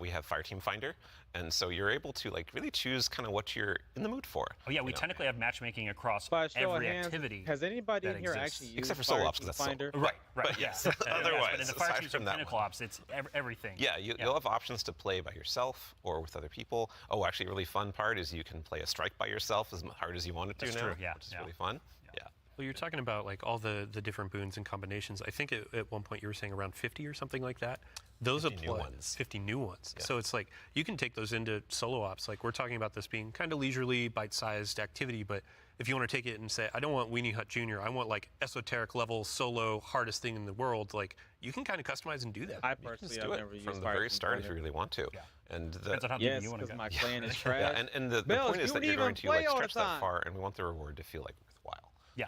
I: we have fire team finder, and so you're able to, like, really choose kind of what you're in the mood for.
D: Oh yeah, we technically have matchmaking across every activity.
A: Has anybody in here actually used
I: except for solo ops, because that's
A: finder?
D: Right.
I: But yes,
D: otherwise, but in the fire
I: aside
D: teams
I: from
D: and
I: that
D: pinnacle
I: one.
D: ops, it's everything.
I: Yeah, you'll have options to play by yourself or with other people. Oh, actually, a really fun part is you can play a strike by yourself as hard as you want it to now, which is really fun. Yeah.
F: Well, you're talking about, like, all the different boons and combinations. I think at one point you were saying around 50 or something like that. Those
I: 50
F: apply.
I: new ones.
F: 50 new ones.
I: Yeah.
F: So it's like you can take those into solo ops. Like, we're talking about this being kind of leisurely, bite-sized activity, but if you want to take it and say, I don't want Weenie Hut Jr., I want, like, esoteric level solo hardest thing in the world, like, you can kind of customize and do that.
A: I personally have never used
I: from the very start if you really want to.
D: Yeah.
I: And
D: Depends on how
A: yes,
D: deep you want to
A: because
D: go.
A: my clan is trash.
I: Yeah, and the
A: Bills,
I: point is that
A: you
I: you're
A: don't
I: going to,
A: even
I: like,
A: play all
I: stretch
A: the
I: that
A: time.
I: far, and we want the reward to feel like worthwhile.
D: Yeah.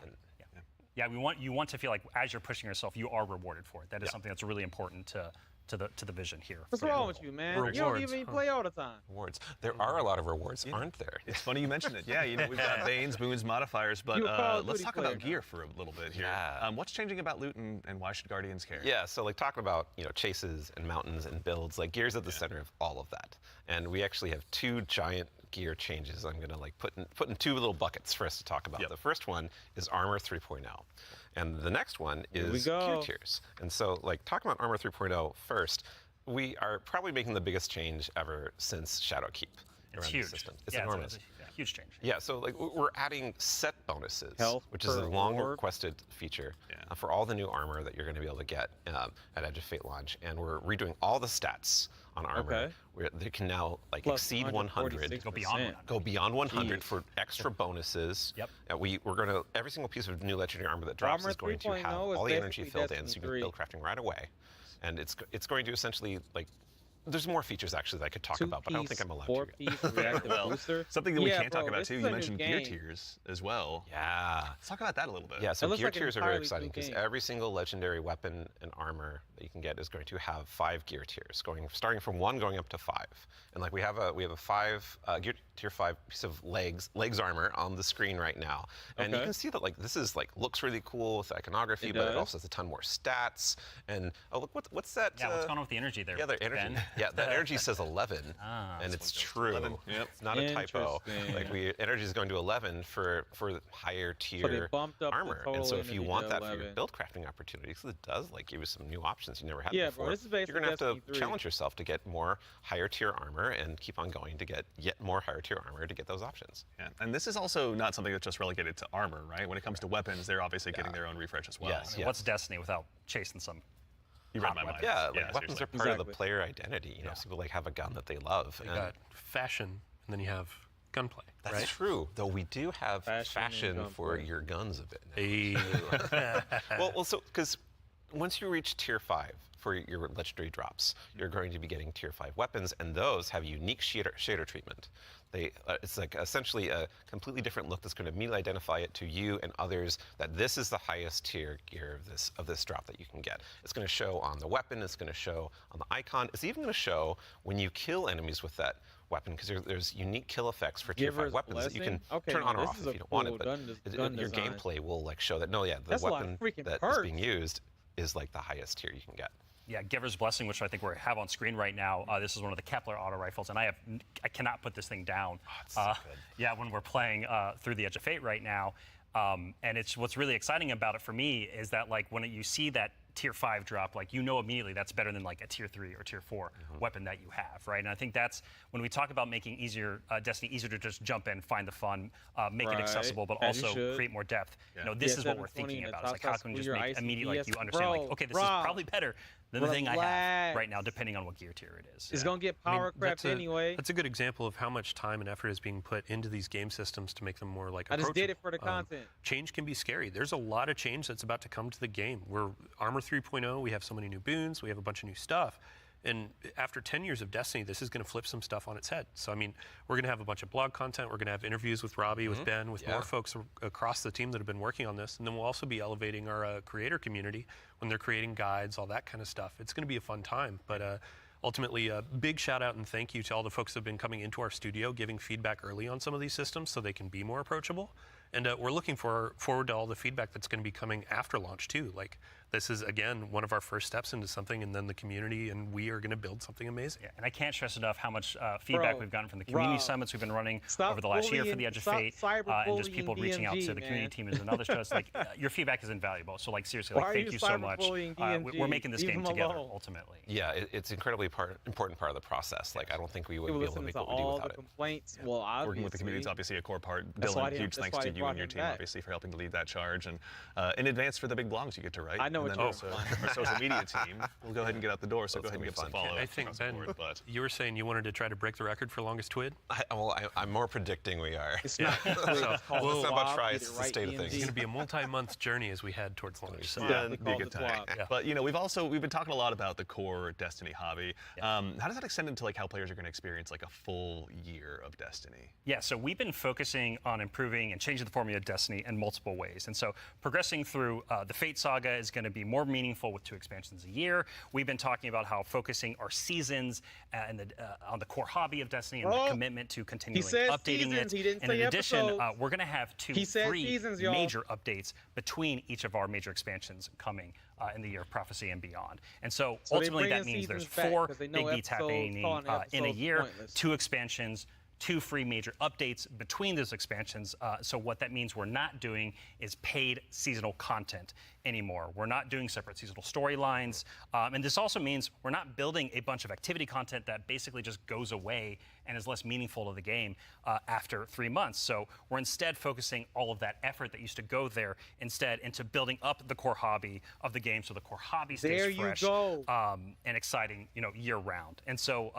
D: Yeah, you want to feel like as you're pushing yourself, you are rewarded for it. That is something that's really important to the vision here.
A: What's wrong with you, man?
F: Rewards.
A: You don't even play all the time.
I: Rewards. There are a lot of rewards, aren't there?
C: It's funny you mentioned it. Yeah, we've got Banes, boons, modifiers, but let's talk about gear for a little bit here.
I: Yeah.
C: What's changing about loot, and why should Guardians care?
I: Yeah, so, like, talking about, chases and mountains and builds, like, gear's at the center of all of that. And we actually have 2 giant gear changes I'm going to, like, put in 2 little buckets for us to talk about. The first one is Armor 3.0. And the next one is gear tiers. And so, like, talking about Armor 3.0 first, we are probably making the biggest change ever since Shadowkeep around the system. It's enormous.
D: huge change.
I: Yeah, so like we're adding set bonuses,
A: Health
I: which is a
A: per
I: long
A: orb.
I: requested feature for all the new armor that you're going to be able to get at Edge of Fate launch, and we're redoing all the stats on armor.
A: Okay.
I: Where they can now like
A: Plus
I: exceed 100,
D: Go beyond 100.
I: go beyond 100
A: Jeez.
I: for extra bonuses.
D: Yep.
I: We're going to every single piece of new legendary armor that drops
A: Armor
I: is going to
A: 3.0
I: have
A: is
I: all the energy
A: basically
I: filled in, so
A: Destiny
I: you can
A: 3.
I: build crafting right away, and it's going to essentially like. There's more features actually that I could talk about, but I don't think I'm allowed to.
A: 4-piece reactive booster.
C: Something that we
A: Yeah,
C: can't talk
A: bro,
C: about
A: this
C: too.
A: is
C: You
A: a new
C: mentioned gear
A: game.
C: tiers as well.
I: Yeah.
C: Let's talk about that a little bit.
I: Yeah, so
A: looks
I: gear
A: like an
I: tiers are very
A: entirely
I: exciting
A: new
I: because
A: game.
I: every single legendary weapon and armor that you can get is going to have 5 gear tiers, starting from 1 going up to 5. And like we have a 5 gear tier 5 piece of legs armor on the screen right now, and you
A: Okay.
I: can see that like this is like looks really cool with iconography,
A: It
I: but it
A: does.
I: also has a ton more stats. And oh look, what's that?
D: Yeah, what's going on with the energy there?
I: Yeah, the energy.
D: Ben?
I: Yeah, that energy says 11, and
C: That's
I: it's
C: one goes to
I: true.
C: 11. Yep.
I: It's not a typo.
A: Interesting.
I: Like energy is going to 11 for higher tier
A: bumped up the
I: armor, and
A: total
I: so if you
A: energy
I: want
A: to
I: that for your
A: 11.
I: build crafting opportunities, it does like give you some new options you never had
A: Yeah,
I: before.
A: bro, this is
I: You're
A: basically
I: gonna have to
A: Destiny 3.
I: challenge yourself to get more higher tier armor and keep on going to get yet more higher tier armor to get those options.
C: Yeah. And this is also not something that's just relegated to armor, right? When it comes to weapons, they're obviously getting their own refresh as well.
I: Yes,
D: I mean, what's Destiny without chasing some?
C: You read my mind.
I: Yeah, like weapons
C: seriously.
I: are part of the
A: Exactly.
I: player identity. You know, people like have a gun that they love.
F: You
I: and
F: got fashion, and then you have gunplay.
I: that's
F: right?
I: true, though we do have
A: Fashion and
I: for
A: gunplay.
I: your guns a bit now.
F: Hey.
I: Well, so because once you reach tier 5 for your legendary drops, you're going to be getting tier 5 weapons, and those have unique shader treatment. It's like essentially a completely different look that's going to immediately identify it to you and others that this is the highest tier gear of this drop that you can get. It's going to show on the weapon. It's going to show on the icon. It's even going to show when you kill enemies with that weapon, because there's unique kill effects for tier 5
A: Giver's
I: weapons that you can
A: Blessing? Okay,
I: turn on or
A: this
I: off
A: is
I: if
A: a
I: you don't want
A: cool
I: it. But
A: gun
I: your
A: design.
I: gameplay will like show that no, yeah, the
A: That's a lot of
I: weapon
A: freaking
I: that is
A: perks.
I: being used is like the highest tier you can get.
D: Yeah, Giver's Blessing, which I think we have on screen right now. This is one of the Kepler auto rifles, and I cannot put this thing down.
I: It's so good.
D: Yeah, when we're playing through the Edge of Fate right now, and it's what's really exciting about it for me is that like when you see that tier 5 drop, like you know immediately that's better than like a tier 3 or tier 4 weapon that you have, right? And I think that's when we talk about making Destiny easier to just jump in, find the fun, make it
A: Right,
D: accessible, but
A: as you
D: also
A: should.
D: create more depth.
C: Yeah.
D: You know, this
A: Yeah,
D: is what we're
A: 720
D: thinking
A: in the
D: about. It's like how
A: top
D: can we
A: class,
D: just make
A: ice and
D: immediately like
A: BS.
D: you understand like
A: Bro,
D: okay, this
A: Rob,
D: is probably better than the thing I have right now,
A: relax.
D: depending on what gear tier it is.
A: It's gonna get
F: I mean,
A: power craft anyway.
F: That's a good example of how much time and effort is being put into these game systems to make them more like
A: I just did it for the
F: approachable.
A: content.
F: Change can be scary. There's a lot of change that's about to come to the game. We're Armor 3.0, we have so many new boons, we have a bunch of new stuff. And after 10 years of Destiny, this is going to flip some stuff on its head. So, I mean, we're going to have a bunch of blog content. We're going to have interviews with Robbie, with Ben, with more folks across the team that have been working on this. And then we'll also be elevating our creator community when they're creating guides, all that kind of stuff. It's going to be a fun time. But ultimately, a big shout out and thank you to all the folks that have been coming into our studio, giving feedback early on some of these systems so they can be more approachable. And we're looking forward to all the feedback that's going to be coming after launch, too. Like, this is, again, one of our first steps into something, and then the community and we are going to build something amazing.
D: Yeah, and I can't stress enough how much feedback we've gotten from the community
A: Rob,
D: summits we've been running
A: stop
D: over the last year for
A: bullying-
D: the Edge of
A: stop
D: Fate, and just people
A: cyberbullying
D: reaching out to
A: DMG,
D: the community
A: man.
D: team and others to us. Like, your feedback is invaluable. So, like, seriously,
A: Why
D: like,
A: are
D: thank
A: you
D: you so much.
A: cyberbullying
D: We're
A: DMG?
D: making this
A: Leave
D: game
A: him
D: together,
A: alone.
D: ultimately.
I: Yeah, it's incredibly important part of the process. Like I don't think we would
A: People
I: be able to
A: listen
I: make
A: to
I: what we do
A: all
I: without
A: the
I: it.
A: complaints. Well, obviously.
C: Working with the community is obviously a core part.
A: That's why
C: Dylan,
A: they-
C: huge
A: that's
C: thanks
A: why
C: to
A: they
C: you
A: brought
C: and your
A: him
C: team,
A: back.
C: obviously, for helping to lead that charge. And in advance for the big blogs you get to write.
A: I know
C: and
A: what
C: then
A: you're
C: also our social media team. We'll go ahead and get out the door, so
I: That's
C: go ahead and
I: gonna
C: give
I: be
C: us a
I: fun.
C: follow.
F: I think,
C: across the
F: Ben,
C: board, but
F: you were saying you wanted to try to break the record for longest TWID?
I: I'm more predicting we are.
A: It's not.
F: So,
A: It's called
F: we'll-
A: the
I: It's not about
A: swab,
I: try,
A: get
I: it's
A: it
I: the
A: right,
I: state of
A: DMG.
I: things.
F: It's going to be a multi-month journey as we head towards launch. So.
A: Yeah,
C: it'd
A: they
C: be a
A: call
C: good
A: it the
C: time.
A: swab.
D: Yeah.
C: But we've been talking a lot about the core Destiny hobby. How does that extend into like how players are going to experience like a full year of Destiny?
D: Yeah, so we've been focusing on improving and changing the formula of Destiny in multiple ways. And so progressing through the Fate Saga is going to be more meaningful with 2 expansions a year. We've been talking about how focusing our seasons and on the core hobby of Destiny and the commitment to continually
A: said
D: updating
A: seasons,
D: it.
A: he didn't
D: and in
A: say
D: addition,
A: episodes.
D: we're going to have
A: He said
D: 3
A: seasons, y'all.
D: major updates between each of our major expansions coming in the year of prophecy and beyond. And so
A: So they
D: ultimately that
A: bringing
D: means there's
A: seasons back
D: 4
A: 'cause they
D: big
A: know
D: beats
A: episodes,
D: happening
A: calling
D: in a
A: episodes
D: year,
A: pointless.
D: 2 expansions, 2 free major updates between those expansions. So what that means we're not doing is paid seasonal content anymore. We're not doing separate seasonal storylines. And this also means we're not building a bunch of activity content that basically just goes away and is less meaningful to the game after 3 months. So we're instead focusing all of that effort that used to go there instead into building up the core hobby of the game, so the core hobby stays fresh and exciting, year round. And so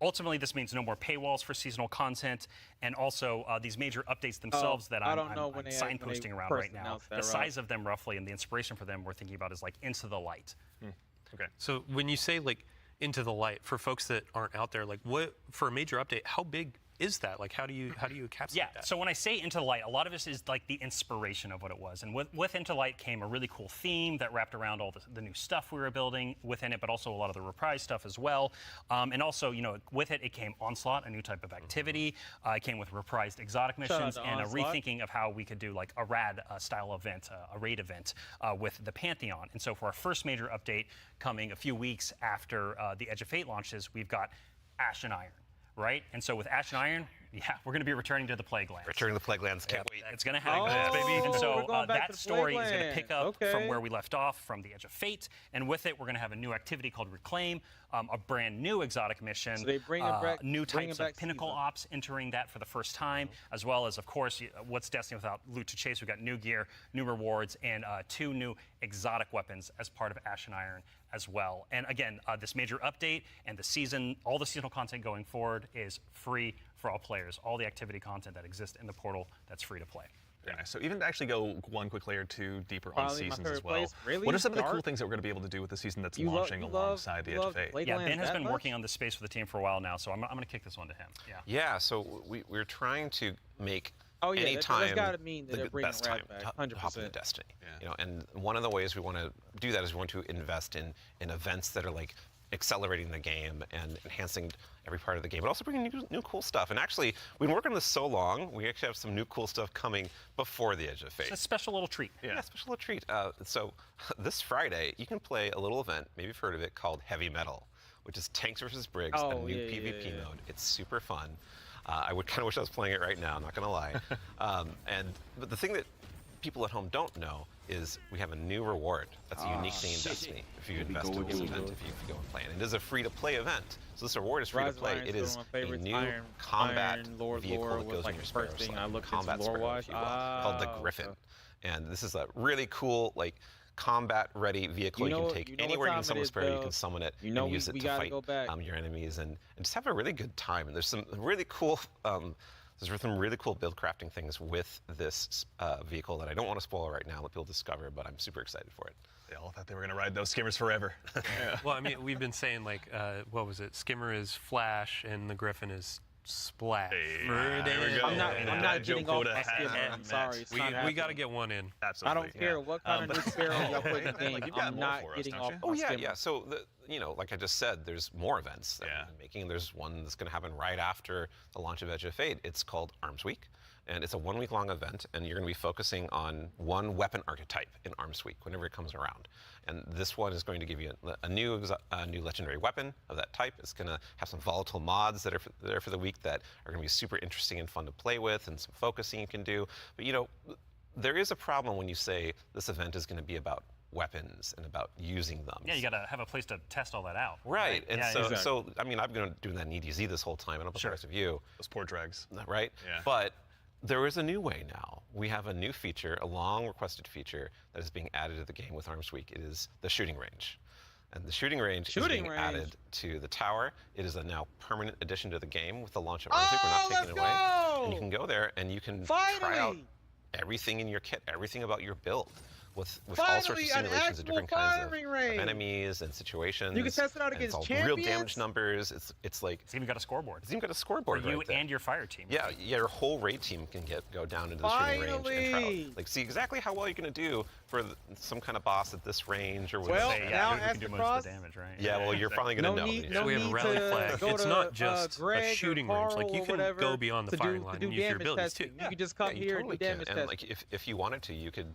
D: ultimately, this means no more paywalls for seasonal content, and also these major updates themselves that I'm signposting around right now. The size of them roughly and the inspiration for them we're thinking about is like Into the Light.
F: Okay. So when you say like Into the Light, for folks that aren't out there, like what for a major update, how big is that? Like how do you encapsulate that?
D: So when I say Into the Light, a lot of this is like the inspiration of what it was. And with Into the Light came a really cool theme that wrapped around all the new stuff we were building within it, but also a lot of the reprise stuff as well. And also, with it came Onslaught, a new type of activity. It came with reprised exotic missions and a rethinking of how we could do like a rad style event, a raid event with the Pantheon. And so for our first major update coming a few weeks after the Edge of Fate launches, we've got Ash and Iron. Right? And so with Ash and Iron, we're going to be returning to the Plague Lands.
I: Returning to the Plague Lands, can't wait.
D: It's going to happen, baby. And so that story is going to pick up from where we left off, from the Edge of Fate. And with it, we're going to have a new activity called Reclaim, a brand new exotic mission,
A: so they bring
D: new types of pinnacle ops entering that for the first time, as well as, of course, what's Destiny without loot to chase? We've got new gear, new rewards, and 2 new exotic weapons as part of Ash and Iron as well. And again, this major update and the season, all the seasonal content going forward is free for all players. All the activity content that exists in the portal, that's free to play.
C: Very nice. So even to actually go one quick layer deeper on seasons as well. What are some of the cool things that we're going to be able to do with the season that's launching alongside the Edge of Fate?
D: Ben has been working on this space for the team for a while now, so I'm going to kick this one to him.
I: Yeah. So we're trying to make
A: anytime that's got to mean that
I: the best time to hop into Destiny. And one of the ways we want to do that is we want to invest in events that are like accelerating the game and enhancing every part of the game, but also bringing new cool stuff. And actually, we've been working on this so long, we actually have some new cool stuff coming before the Edge of Fate.
D: It's a special little treat.
I: Yeah, special little treat. So this Friday, you can play a little event, maybe you've heard of it, called Heavy Metal, which is Tanks vs. Briggs, a new PvP mode. It's super fun. I would kind of wish I was playing it right now, I'm not going to lie. But the thing that people at home don't know is we have a new reward. That's a unique thing in Destiny. If you invest in this event, if you go and play it. And it is a free-to-play event. So this reward is free to play. It is a new combat vehicle that goes in your Sparrow combat Sparrow vehicle called the Griffin. And this is a really cool, like, combat-ready vehicle you can take anywhere you can summon a Sparrow, you can summon it and use it to fight your enemies and just have a really good time. And there's some really cool there's some really cool build crafting things with this vehicle that I don't want to spoil right now, let people discover, but I'm super excited for it.
C: They all thought they were going to ride those skimmers forever.
F: Well, I mean, we've been saying, like, what was it? Skimmer is Flash, and the Griffin is Splash.
A: I'm not getting off my Skimmer. I'm sorry.
F: We got to get one in.
C: Absolutely.
A: I don't care what kind of new Sparrow y'all put in the game. I'm not getting off my Skimmer.
I: Yeah. So, like I just said, there's more events that we've been making. There's one that's going to happen right after the launch of Edge of Fate. It's called Arms Week. And it's a 1-week-long event, and you're going to be focusing on one weapon archetype in Arms Week whenever it comes around. And this one is going to give you a new legendary weapon of that type. It's going to have some volatile mods that are there for the week that are going to be super interesting and fun to play with, and some focusing you can do. But there is a problem when you say this event is going to be about weapons and about using them.
D: Yeah, you got to have a place to test all that out.
I: Right. And so I mean, I've been doing that in EDZ this whole time. I don't know about the rest of you.
C: Those poor dregs.
I: Right?
C: Yeah.
I: But there is a new way now. We have a new feature, a long-requested feature that is being added to the game with Arms Week. It is the shooting range. And the shooting range is being added to the tower. It is a now permanent addition to the game with the launch of Arms Week. We're not taking it away. And you can go there and you can try out everything in your kit, everything about your build. With all sorts of simulations of different kinds of enemies and situations.
A: You can test it out against champions.
I: Real damage numbers. It's like
D: it's even got a scoreboard.
I: It's even got a scoreboard
D: for you and your fire team.
I: Yeah, your whole raid team can go down into the shooting range and try out, like see exactly how well you're going to do for some kind of boss at this range or whatever.
A: Well, now
D: you can do most of the damage, right?
I: Yeah, well, you're probably going to know.
F: We have a rally flag. It's not just a shooting range. Like you can go beyond the firing line and use your abilities too.
A: You can just come here and do damage testing.
I: And like if you wanted to, you could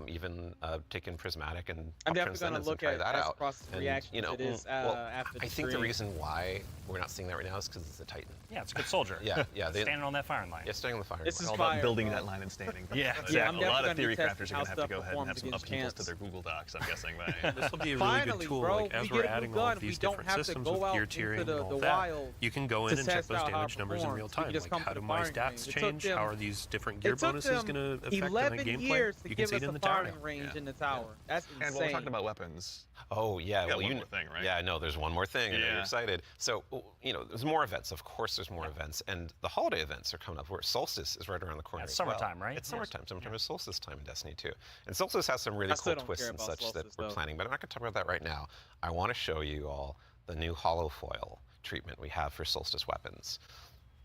I: even taken Prismatic and
A: I'm
I: up
A: definitely going to look
I: try
A: at
I: that
A: as
I: out.
A: process
I: And,
A: reaction
I: you know,
A: it is
I: well,
A: after the
I: I think the
A: stream.
I: reason why we're not seeing that right now is because it's a Titan.
D: Yeah, it's a good soldier.
I: Yeah.
D: Standing on that firing line.
I: Yeah, standing on the firing
A: This
I: line.
A: is
C: all about
A: fire,
C: building
A: bro.
C: that line and standing.
D: Yeah,
C: But,
D: exactly.
C: a lot of
A: definitely
C: theory
A: gonna be
C: crafters are going to have to go ahead and have some
A: testing how stuff
C: upheavals to
A: performs
C: their Google Docs, I'm guessing. By
F: This will be a really
A: Finally,
F: good tool.
A: bro,
F: Like, as
A: we
F: we're
A: get a new
F: adding all
A: gun,
F: of
A: we
F: these
A: don't
F: different
A: have to
F: systems
A: go
F: with
A: out
F: gear
A: into
F: tiering
A: the
F: and all
A: wild
F: that, you can go in
A: to
F: and check
A: test
F: those
A: out how it
F: damage numbers in real
A: performs. We
F: time.
A: can just
F: Like,
A: come
F: how
A: to
F: do
A: the
F: my
A: firing
F: stats
A: range. It took
F: change?
A: them-
F: How are these different gear
A: It took
F: bonuses
A: them
F: going to affect my
A: 11
F: gameplay?
A: years to
F: You can
A: give
F: see
A: us
F: it
A: a
F: in the tower.
A: firing range in the tower. That's insane.
C: and while we're talking about weapons,
I: Oh, yeah.
C: you got
I: Well,
C: one more thing, right?
I: Yeah, no, there's one more thing. I know
C: Yeah.
I: you're excited. So, you know, there's more events. Of course, there's more events. And the holiday events are coming up where Solstice is right around the corner.
D: It's
I: as well.
D: summertime, right?
I: It's summertime. Summertime is Solstice time in Destiny 2. And Solstice has some really
A: I still
I: cool
A: don't
I: twists
A: care
I: and
A: about
I: such that
A: Solstice,
I: we're
A: though.
I: planning, but I'm not going to talk about that right now. I want to show you all the new holofoil treatment we have for Solstice weapons.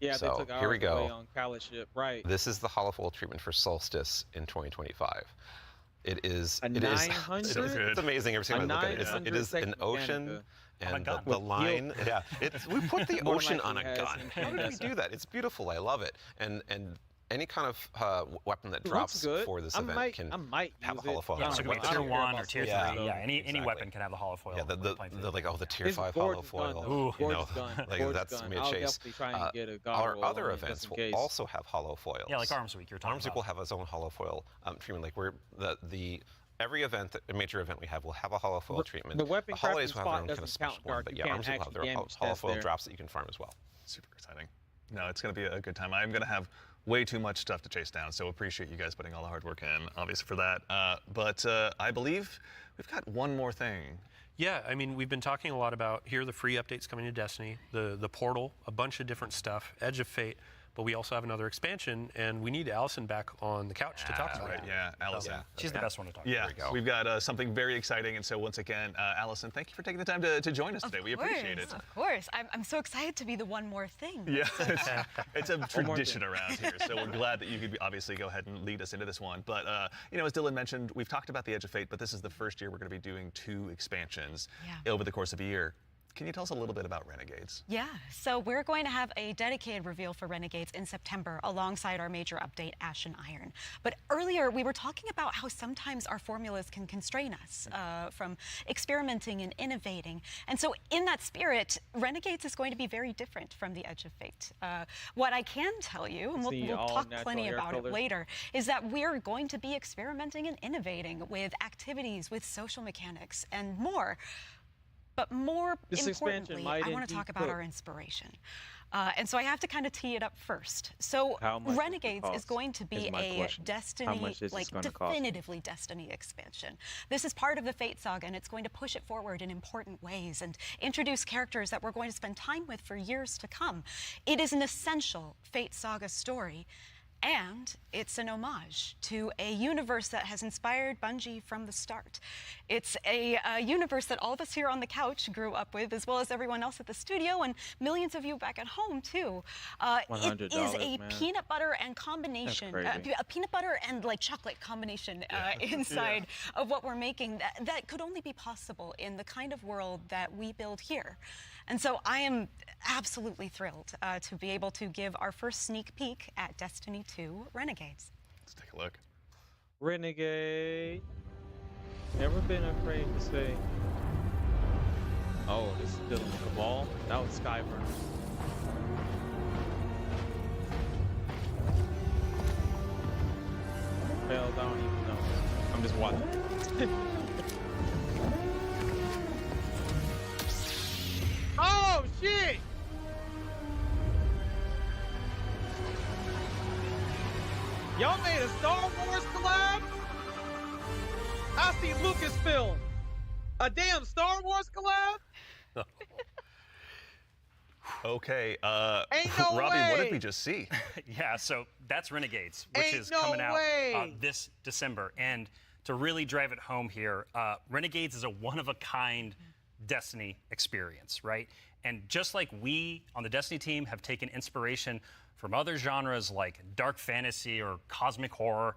A: Yeah,
I: So,
A: they took ours
I: here we go.
A: away on Khaled ship, right?
I: This is the holofoil treatment for Solstice in 2025. It is.
A: A
I: It is.
A: 900?
I: It's amazing every time I look at it. It
A: 900
I: is an
A: second
I: ocean,
A: Mechanica.
D: On a
I: and
D: gun.
I: the
A: With
I: line. Yeah, we put the
A: More
I: ocean
A: likely
I: on a
A: has
I: gun. How did we
A: incandescent.
I: do that? It's beautiful. I love it. And any kind of weapon that
A: It
I: drops
A: looks good.
I: for this
A: I
I: event
A: might
I: can
A: have
I: a
A: use it.
I: holofoil.
D: Yeah,
I: on
D: so
I: it.
D: it could be
A: I
D: tier
A: don't care
D: 1 or
A: about
D: tier 3.
A: Solstice,
D: Yeah,
A: though.
D: any
I: Exactly.
D: weapon can have the holofoil.
I: Yeah, the like the tier
A: It's
I: 5
A: gorgeous gun,
I: holofoil.
A: though.
I: You know,
A: Gorgeous gun.
I: like
A: Gorgeous
I: that's
A: gun.
I: me a
A: I'll
I: chase.
A: definitely try and get a god
I: Our
A: roll
I: other
A: on it just
I: events
A: in
I: will
A: case.
I: also have holofoils.
D: Yeah, like Arms Week you're talking
I: Arms Week
D: about.
I: will have its own holofoil treatment. Like every event, a major event we have will have a holofoil treatment.
A: The weapon
I: the holidays
A: crafting
I: will have their
A: spot
I: own kind of
A: doesn't
I: special
A: count,
I: one,
A: Dark.
I: but
A: You
I: yeah,
A: can't
I: Arms Week will have
A: actually
I: their
A: damage test
I: holofoil
A: there.
I: drops that you can farm as well.
C: super exciting. No, it's going to be a good time. I'm going to have way too much stuff to chase down, so appreciate you guys putting all the hard work in, obviously, for that. But I believe we've got one more thing.
F: Yeah, I mean, we've been talking a lot about, here are the free updates coming to Destiny, the portal, a bunch of different stuff, Edge of Fate, but we also have another expansion, and we need Allison back on the couch to talk about
C: Right,
F: it.
C: yeah, Allison.
I: Yeah.
D: She's the best one to talk
C: Yeah,
D: about.
C: we've got something very exciting, and so once again, Allison, thank you for taking the time to join us today. We appreciate it.
E: Of course. I'm so excited to be the one more thing.
C: Yeah, it's a tradition around here, so we're glad that you could obviously go ahead and lead us into this one. But, you know, as Dylan mentioned, we've talked about the Edge of Fate, but this is the first year we're going to be doing 2 expansions over the course of a year. Can you tell us a little bit about Renegades?
E: Yeah, so we're going to have a dedicated reveal for Renegades in September alongside our major update, Ashen Iron. But earlier, we were talking about how sometimes our formulas can constrain us from experimenting and innovating. And so in that spirit, Renegades is going to be very different from the Edge of Fate. What I can tell you, and we'll talk plenty about it later, is that we're going to be experimenting and innovating with activities, with social mechanics, and more. But more importantly, I want to talk about our inspiration. And so I have to kind of tee it up first. So Renegades is going to be a Destiny, like definitively Destiny expansion. This is part of the Fate Saga, and it's going to push it forward in important ways and introduce characters that we're going to spend time with for years to come. It is an essential Fate Saga story. And it's an homage to a universe that has inspired Bungie from the start. It's a universe that all of us here on the couch grew up with, as well as everyone else at the studio, and millions of you back at home, too. It is a peanut butter and combination, a peanut butter and like chocolate combination inside of what we're making that could only be possible in the kind of world that we build here. And so I am absolutely thrilled to be able to give our first sneak peek at Destiny 2 Renegades.
C: Let's take a look.
A: Renegade. Never been afraid to say. Oh, this is Dylan Cabal. That was Skyburner. Hell, I don't even know. I'm just watching. Oh, shit! Y'all made a Star Wars collab? I see Lucasfilm. A damn Star Wars collab?
C: Okay,
A: Ain't no
C: Robbie,
A: way.
C: what did we just see?
D: Yeah, so that's Renegades, which
A: Ain't
D: is
A: no
D: coming out
A: way.
D: this December. And to really drive it home here, Renegades is a one-of-a-kind Destiny experience, right? And just like we on the Destiny team have taken inspiration from other genres like dark fantasy or cosmic horror,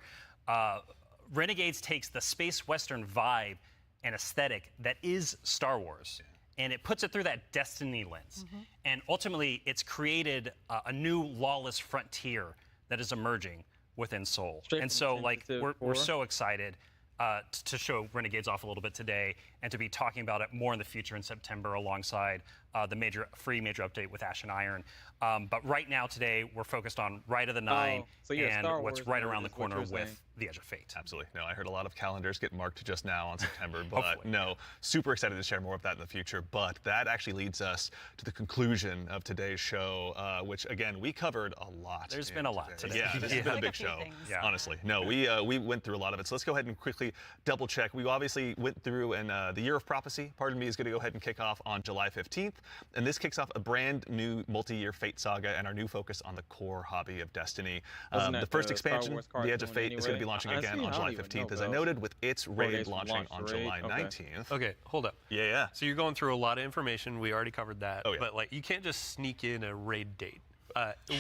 D: Renegades takes the space western vibe and aesthetic that is Star Wars, and it puts it through that Destiny lens. And ultimately, it's created a new lawless frontier that is emerging within Soul. And so, like, we're so excited to show Renegades off a little bit today and to be talking about it more in the future in September alongside the free major update with Ash and Iron. But right now, today, we're focused on Rite of the Nine and what's right around the corner with the Edge of Fate.
C: Absolutely. No, I heard a lot of calendars get marked just now on September, but no, super excited to share more of that in the future. But that actually leads us to the conclusion of today's show, which, again, we covered a lot.
D: There's been a lot today.
C: Yeah, this has been a big show, honestly. No, we went through a lot of it. So let's go ahead and quickly double check. We obviously went through, and the Year of Prophecy, pardon me, is going to go ahead and kick off on July 15th. And this kicks off a brand new multi-year Fate saga and our new focus on the core hobby of Destiny. The first expansion, The Edge of Fate, is going to be launching again on July 15th, as I noted, with its raid launching on July 19th.
F: Okay, hold up.
C: Yeah.
F: So you're going through a lot of information. We already covered that.
C: Oh, yeah.
F: But like, you can't just sneak in a raid date.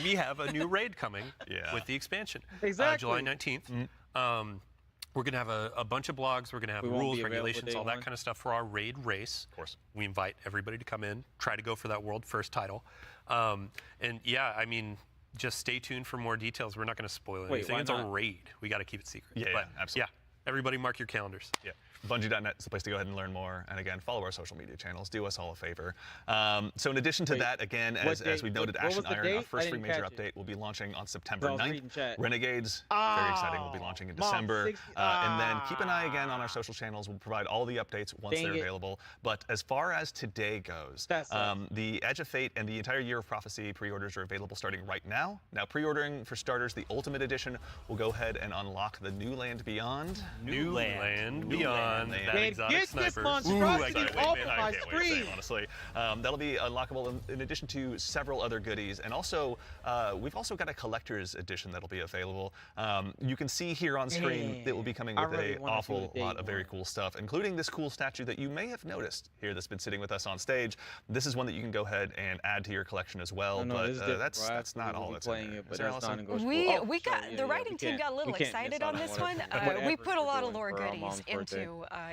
F: We have a new raid coming with the expansion.
A: Exactly.
F: July 19th. We're going to have a bunch of blogs. We're going to have rules, regulations, all that kind of stuff for our raid race.
C: Of course.
F: We invite everybody to come in, try to go for that world first title. And yeah, I mean, just stay tuned for more details. We're not going to spoil anything. It's a raid. We got to keep it secret.
C: Yeah, absolutely.
F: Yeah, everybody mark your calendars.
C: Yeah. Bungie.net is the place to go ahead and learn more. And again, follow our social media channels. Do us all a favor. So in addition to that, again, as we noted, Ash and Iron, our first free major update will be launching on September 9th. Renegades, very exciting, will be launching in December. And then keep an eye again on our social channels. We'll provide all the updates once they're available. But as far as today goes, the Edge of Fate and the entire Year of Prophecy pre-orders are available starting right now. Now, pre-ordering for starters, the Ultimate Edition will go ahead and unlock the New Land Beyond.
F: New Land Beyond. That exotic
A: get
F: sniper.
A: this monstrosity off of my screen.
C: Honestly, that'll be unlockable in addition to several other goodies, and also we've also got a collector's edition that'll be available. You can see here on screen that will be coming with an awful lot of very cool stuff, including this cool statue that you may have noticed here that's been sitting with us on stage. This is one that you can go ahead and add to your collection as well. But that's not all that's in there.
E: We got the writing team got a little excited on this one. We put a lot of lore goodies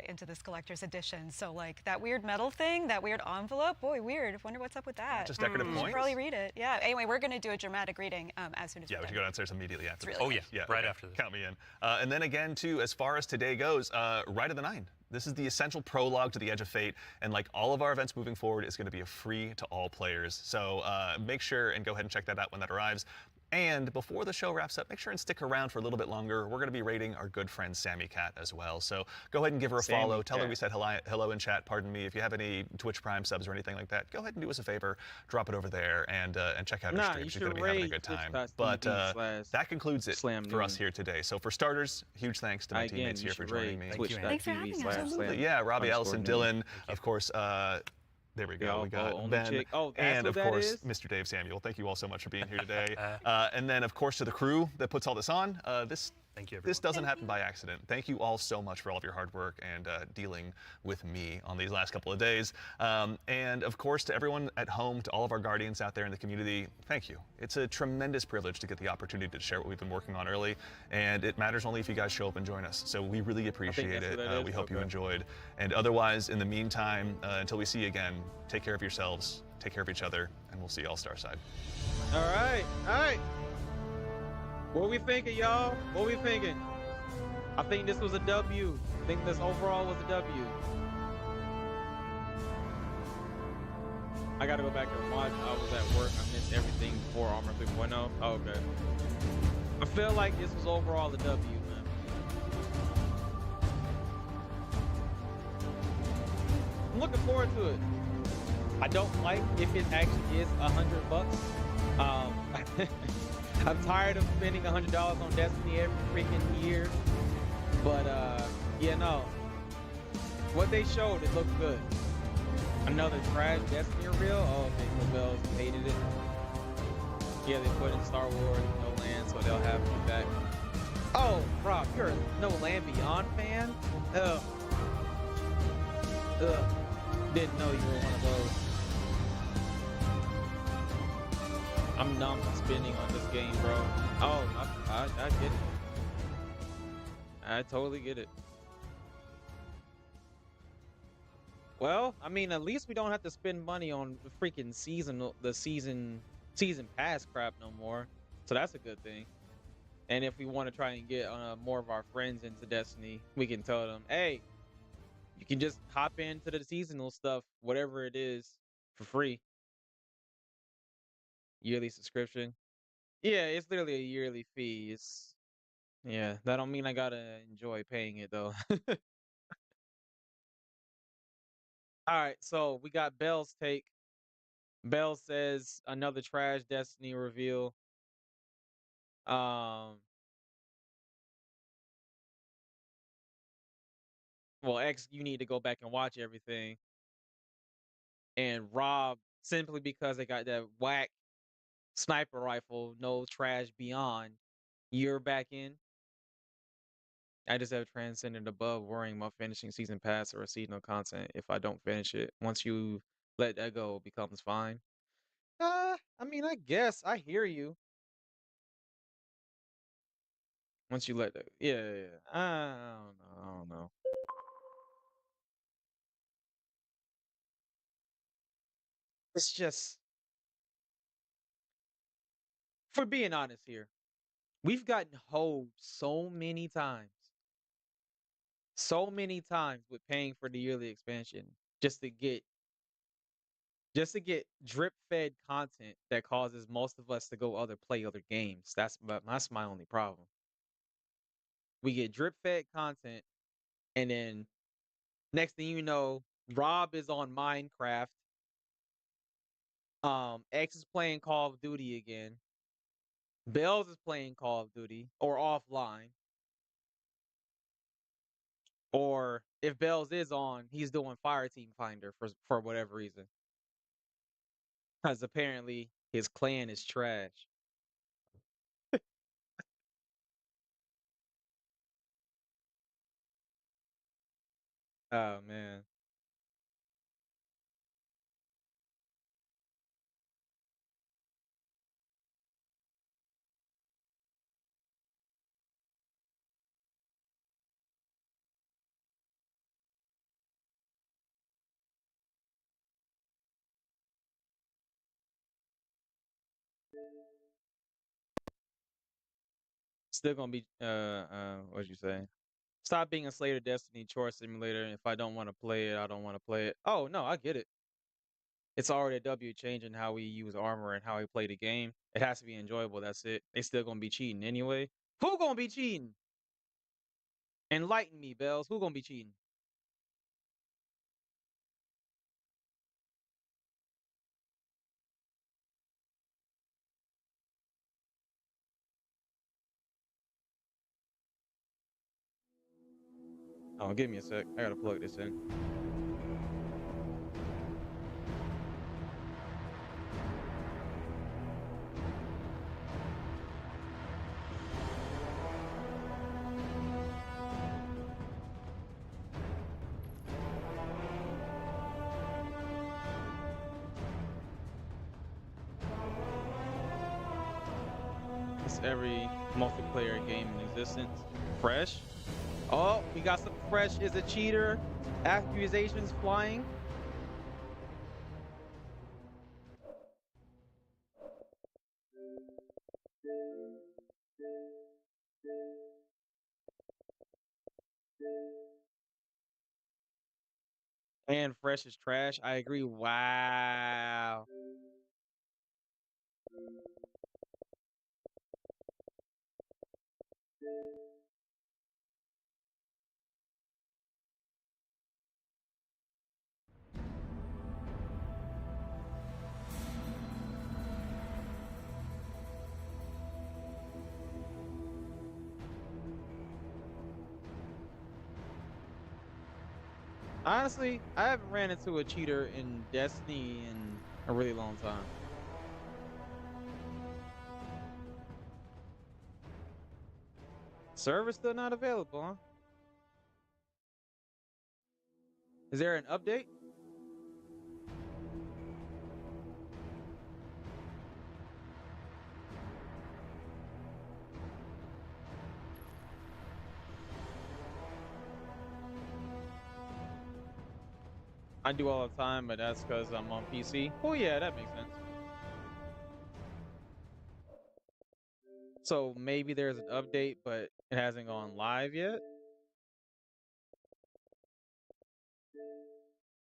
E: into this collector's edition. So like that weird metal thing, that weird envelope, boy, weird. Wonder what's up with that.
C: Just decorative points?
E: You should probably read it. Yeah. Anyway, we're going to do a dramatic reading as soon as
C: we should go downstairs immediately after this.
E: Really
F: right after this.
C: Count me in. And then again, too, as far as today goes, Rite of the Nine. This is the essential prologue to the Edge of Fate, and like all of our events moving forward, is going to be a free to all players. So make sure and go ahead and check that out when that arrives. And before the show wraps up, make sure and stick around for a little bit longer. We're going to be rating our good friend Sammy Cat as well. So go ahead and give her a follow. Tell her we said hello in chat. Pardon me. If you have any Twitch Prime subs or anything like that, go ahead and do us a favor. Drop it over there and check out her stream. She's going to be having a good time. But that concludes it for us here today. So for starters, huge thanks to my teammates here for joining me.
E: Thanks for having us.
C: Yeah, Robbie, Allison, Dylan, of course. There we go. We got Ben, and of course, Mr. Dave Samuel. Thank you all so much for being here today. And then, of course, to the crew that puts all this on.
D: Thank you, everyone.
C: This doesn't happen by accident. Thank you all so much for all of your hard work and dealing with me on these last couple of days. And of course, to everyone at home, to all of our guardians out there in the community, thank you. It's a tremendous privilege to get the opportunity to share what we've been working on early, and it matters only if you guys show up and join us. So we really appreciate it. We hope you enjoyed. And otherwise, in the meantime, until we see you again, take care of yourselves, take care of each other, and we'll see you all Starside.
A: All right. What we thinking, y'all? What we thinking? I think this was a W. I think this overall was a W. I gotta go back and watch. I was at work. I missed everything before Armor 3.0. Oh, okay. I feel like this was overall a W, man. I'm looking forward to it. I don't like if it actually is $100. I'm tired of spending $100 on Destiny every freaking year. But, yeah, no. What they showed, it looked good. Another trash Destiny reveal? Oh, okay, the Bells hated it. Yeah, they put in Star Wars, No Land, so they'll have me back. Oh, Rob, you're a No Land Beyond fan? Ugh. Didn't know you were one of those. I'm numb spending on this game, bro. Oh, I get it. I totally get it. Well, I mean, at least we don't have to spend money on the freaking season pass crap no more. So that's a good thing. And if we want to try and get more of our friends into Destiny, we can tell them, hey, you can just hop into the seasonal stuff, whatever it is, for free. Yearly subscription. Yeah, it's literally a yearly fee. Yeah, that don't mean I gotta enjoy paying it though. All right, so we got Bell's take. Bell says another trash Destiny reveal. Um, well, X, you need to go back and watch everything. And Rob, simply because they got that whack sniper rifle, no trash beyond, you're back in. I just have transcended above worrying about finishing season pass or seasonal content if I don't finish it. Once you let that go, it becomes fine. I mean, I guess I hear you. Once you let that, yeah. I don't know. I don't know. It's just, for being honest here, we've gotten hoed so many times with paying for the yearly expansion just to get drip fed content that causes most of us to go play other games. That's my only problem. We get drip fed content, and then next thing you know, Rob is on Minecraft. X is playing Call of Duty again. Bells is playing Call of Duty or offline. Or if Bells is on, he's doing Fire Team Finder for whatever reason. Because apparently his clan is trash. Oh man. Still gonna be what'd you say? Stop being a slave to Destiny chore simulator. If I don't want to play it, I don't want to play it. Oh no, I get it. It's already a W changing how we use armor and how we play the game. It has to be enjoyable. That's it. They still gonna be cheating anyway. Who gonna be cheating? Enlighten me, Bells. Who gonna be cheating? Oh, give me a sec. I gotta plug this in. It's every multiplayer game in existence. Fresh. Oh, we got some Fresh is a cheater. Accusations flying. And Fresh is trash. I agree. Wow. Honestly, I haven't ran into a cheater in Destiny in a really long time. Server's still not available, huh? Is there an update? I do all the time, but that's because I'm on PC. Oh yeah, that makes sense. So maybe there's an update, but it hasn't gone live yet.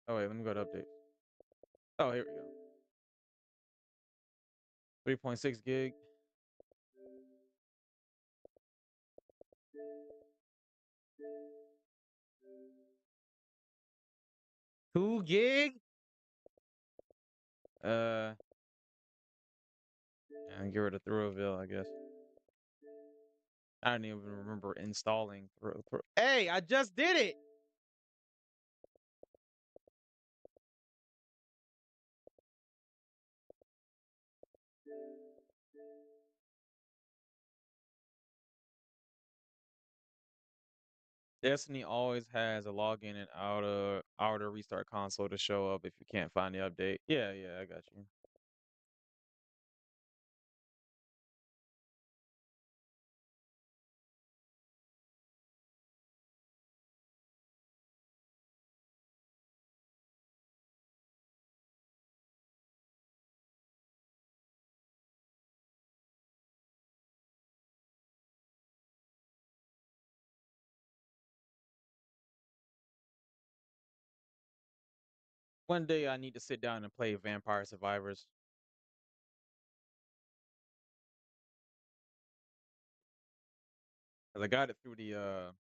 A: Oh wait, let me go to update. Oh, here we go. 3.6 gig. Two gig? And get rid of Thrillville, I guess. I don't even remember installing Hey, I just did it! Destiny always has a login and outer restart console to show up if you can't find the update. Yeah, I got you. One day I need to sit down and play Vampire Survivors. Cause I got it through the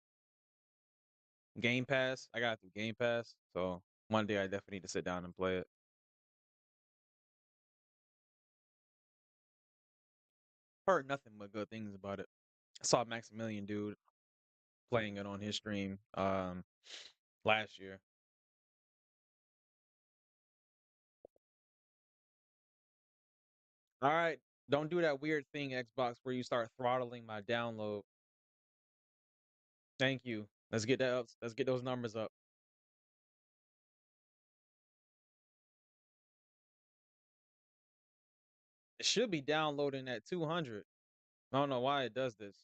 A: Game Pass. I got it through Game Pass. So one day I definitely need to sit down and play it. Heard nothing but good things about it. I saw Maximilian dude playing it on his stream last year. All right, don't do that weird thing, Xbox, where you start throttling my download. Thank you. Let's get that up. Let's get those numbers up. It should be downloading at 200. I don't know why it does this.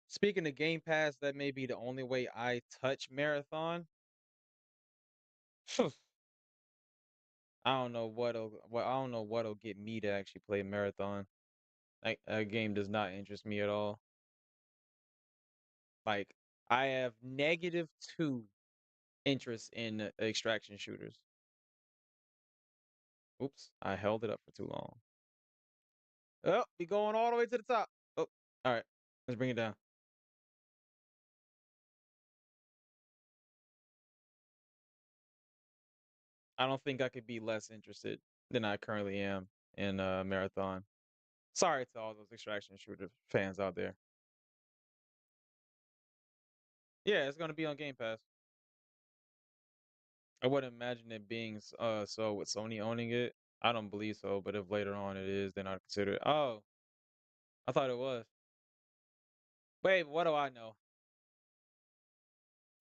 A: Speaking of Game Pass, that may be the only way I touch Marathon. I don't know what'll get me to actually play Marathon. That game does not interest me at all. Like I have -2 interest in extraction shooters. Oops, I held it up for too long. Oh, be going all the way to the top. Oh, all right. Let's bring it down. I don't think I could be less interested than I currently am in Marathon. Sorry to all those extraction shooter fans out there. Yeah, it's gonna be on Game Pass. I wouldn't imagine it being so with Sony owning it. I don't believe so, but if later on it is, then I'd consider it. Oh, I thought it was. Wait, what do I know?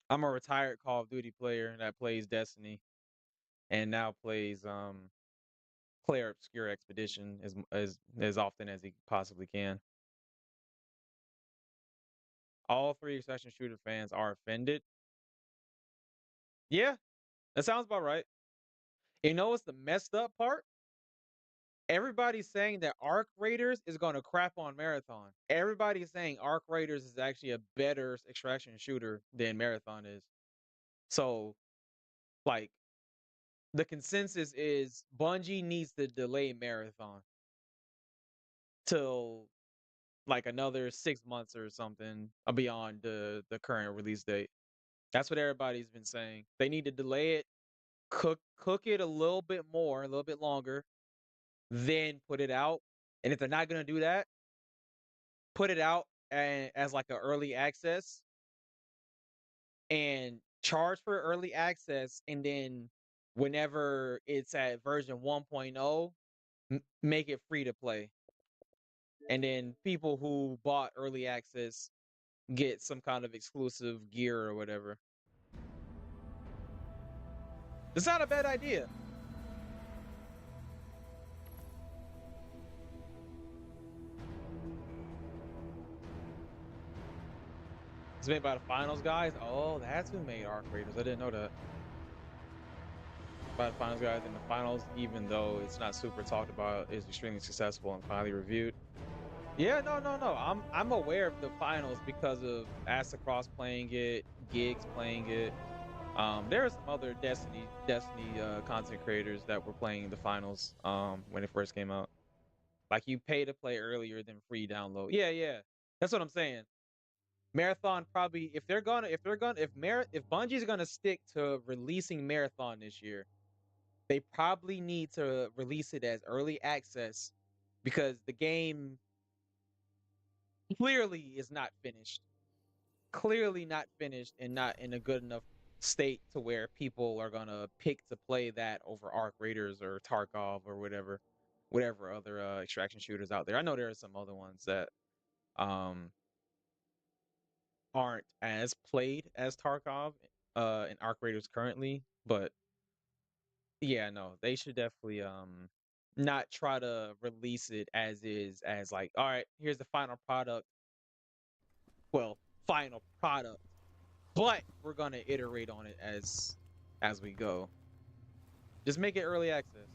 A: I'm a retired Call of Duty player that plays Destiny and now plays Player Obscure Expedition as often as he possibly can. All three extraction shooter fans are offended. Yeah, that sounds about right. You know what's the messed up part? Everybody's saying that Arc Raiders is going to crap on Marathon. Everybody's saying Arc Raiders is actually a better extraction shooter than Marathon is. So, like, the consensus is Bungie needs to delay Marathon till like another 6 months or something beyond the current release date. That's what everybody's been saying. They need to delay it, cook it a little bit more, a little bit longer, then put it out. And if they're not gonna do that, put it out as like an early access and charge for early access, and then whenever it's at version 1.0, make it free to play. And then people who bought early access get some kind of exclusive gear or whatever. It's not a bad idea. It's made by the Finals guys. Oh, that's who made Arc Raiders. I didn't know that. By the Finals guys, in the Finals, even though it's not super talked about, is extremely successful and highly reviewed. Yeah, no. I'm aware of the finals because of Cross playing it, Gigs playing it. There are some other Destiny content creators that were playing the finals when it first came out. Like you pay to play earlier than free download. Yeah. That's what I'm saying. Marathon probably if Bungie's gonna stick to releasing Marathon this year, they probably need to release it as early access because the game clearly is not finished. Clearly not finished and not in a good enough state to where people are gonna pick to play that over Arc Raiders or Tarkov or whatever other extraction shooters out there. I know there are some other ones that um aren't as played as Tarkov and Arc Raiders currently, but yeah, no, they should definitely not try to release it as is as like, all right, here's the final product. Well, final product. But we're gonna iterate on it as we go. Just make it early access.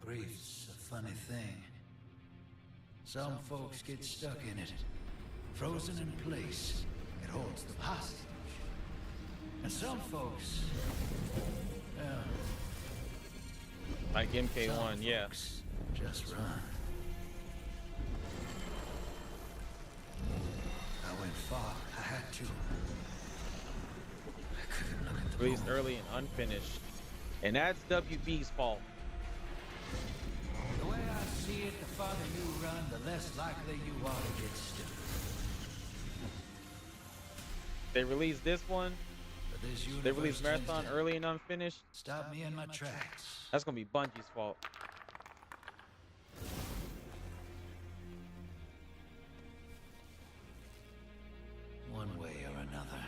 J: Grief's a funny thing. Some folks get stuck in it, frozen in place. It holds them hostage. And some folks, well,
A: like MK1, yeah.
J: Just run. I went far. I had to. I couldn't look at the
A: Released early and unfinished. And that's WB's fault.
J: The way I see it, the farther you run, the less likely you are to get stuck.
A: They released this one. They released Marathon early and unfinished.
J: Stop me in my tracks.
A: That's gonna be Bungie's fault.
J: One way or another.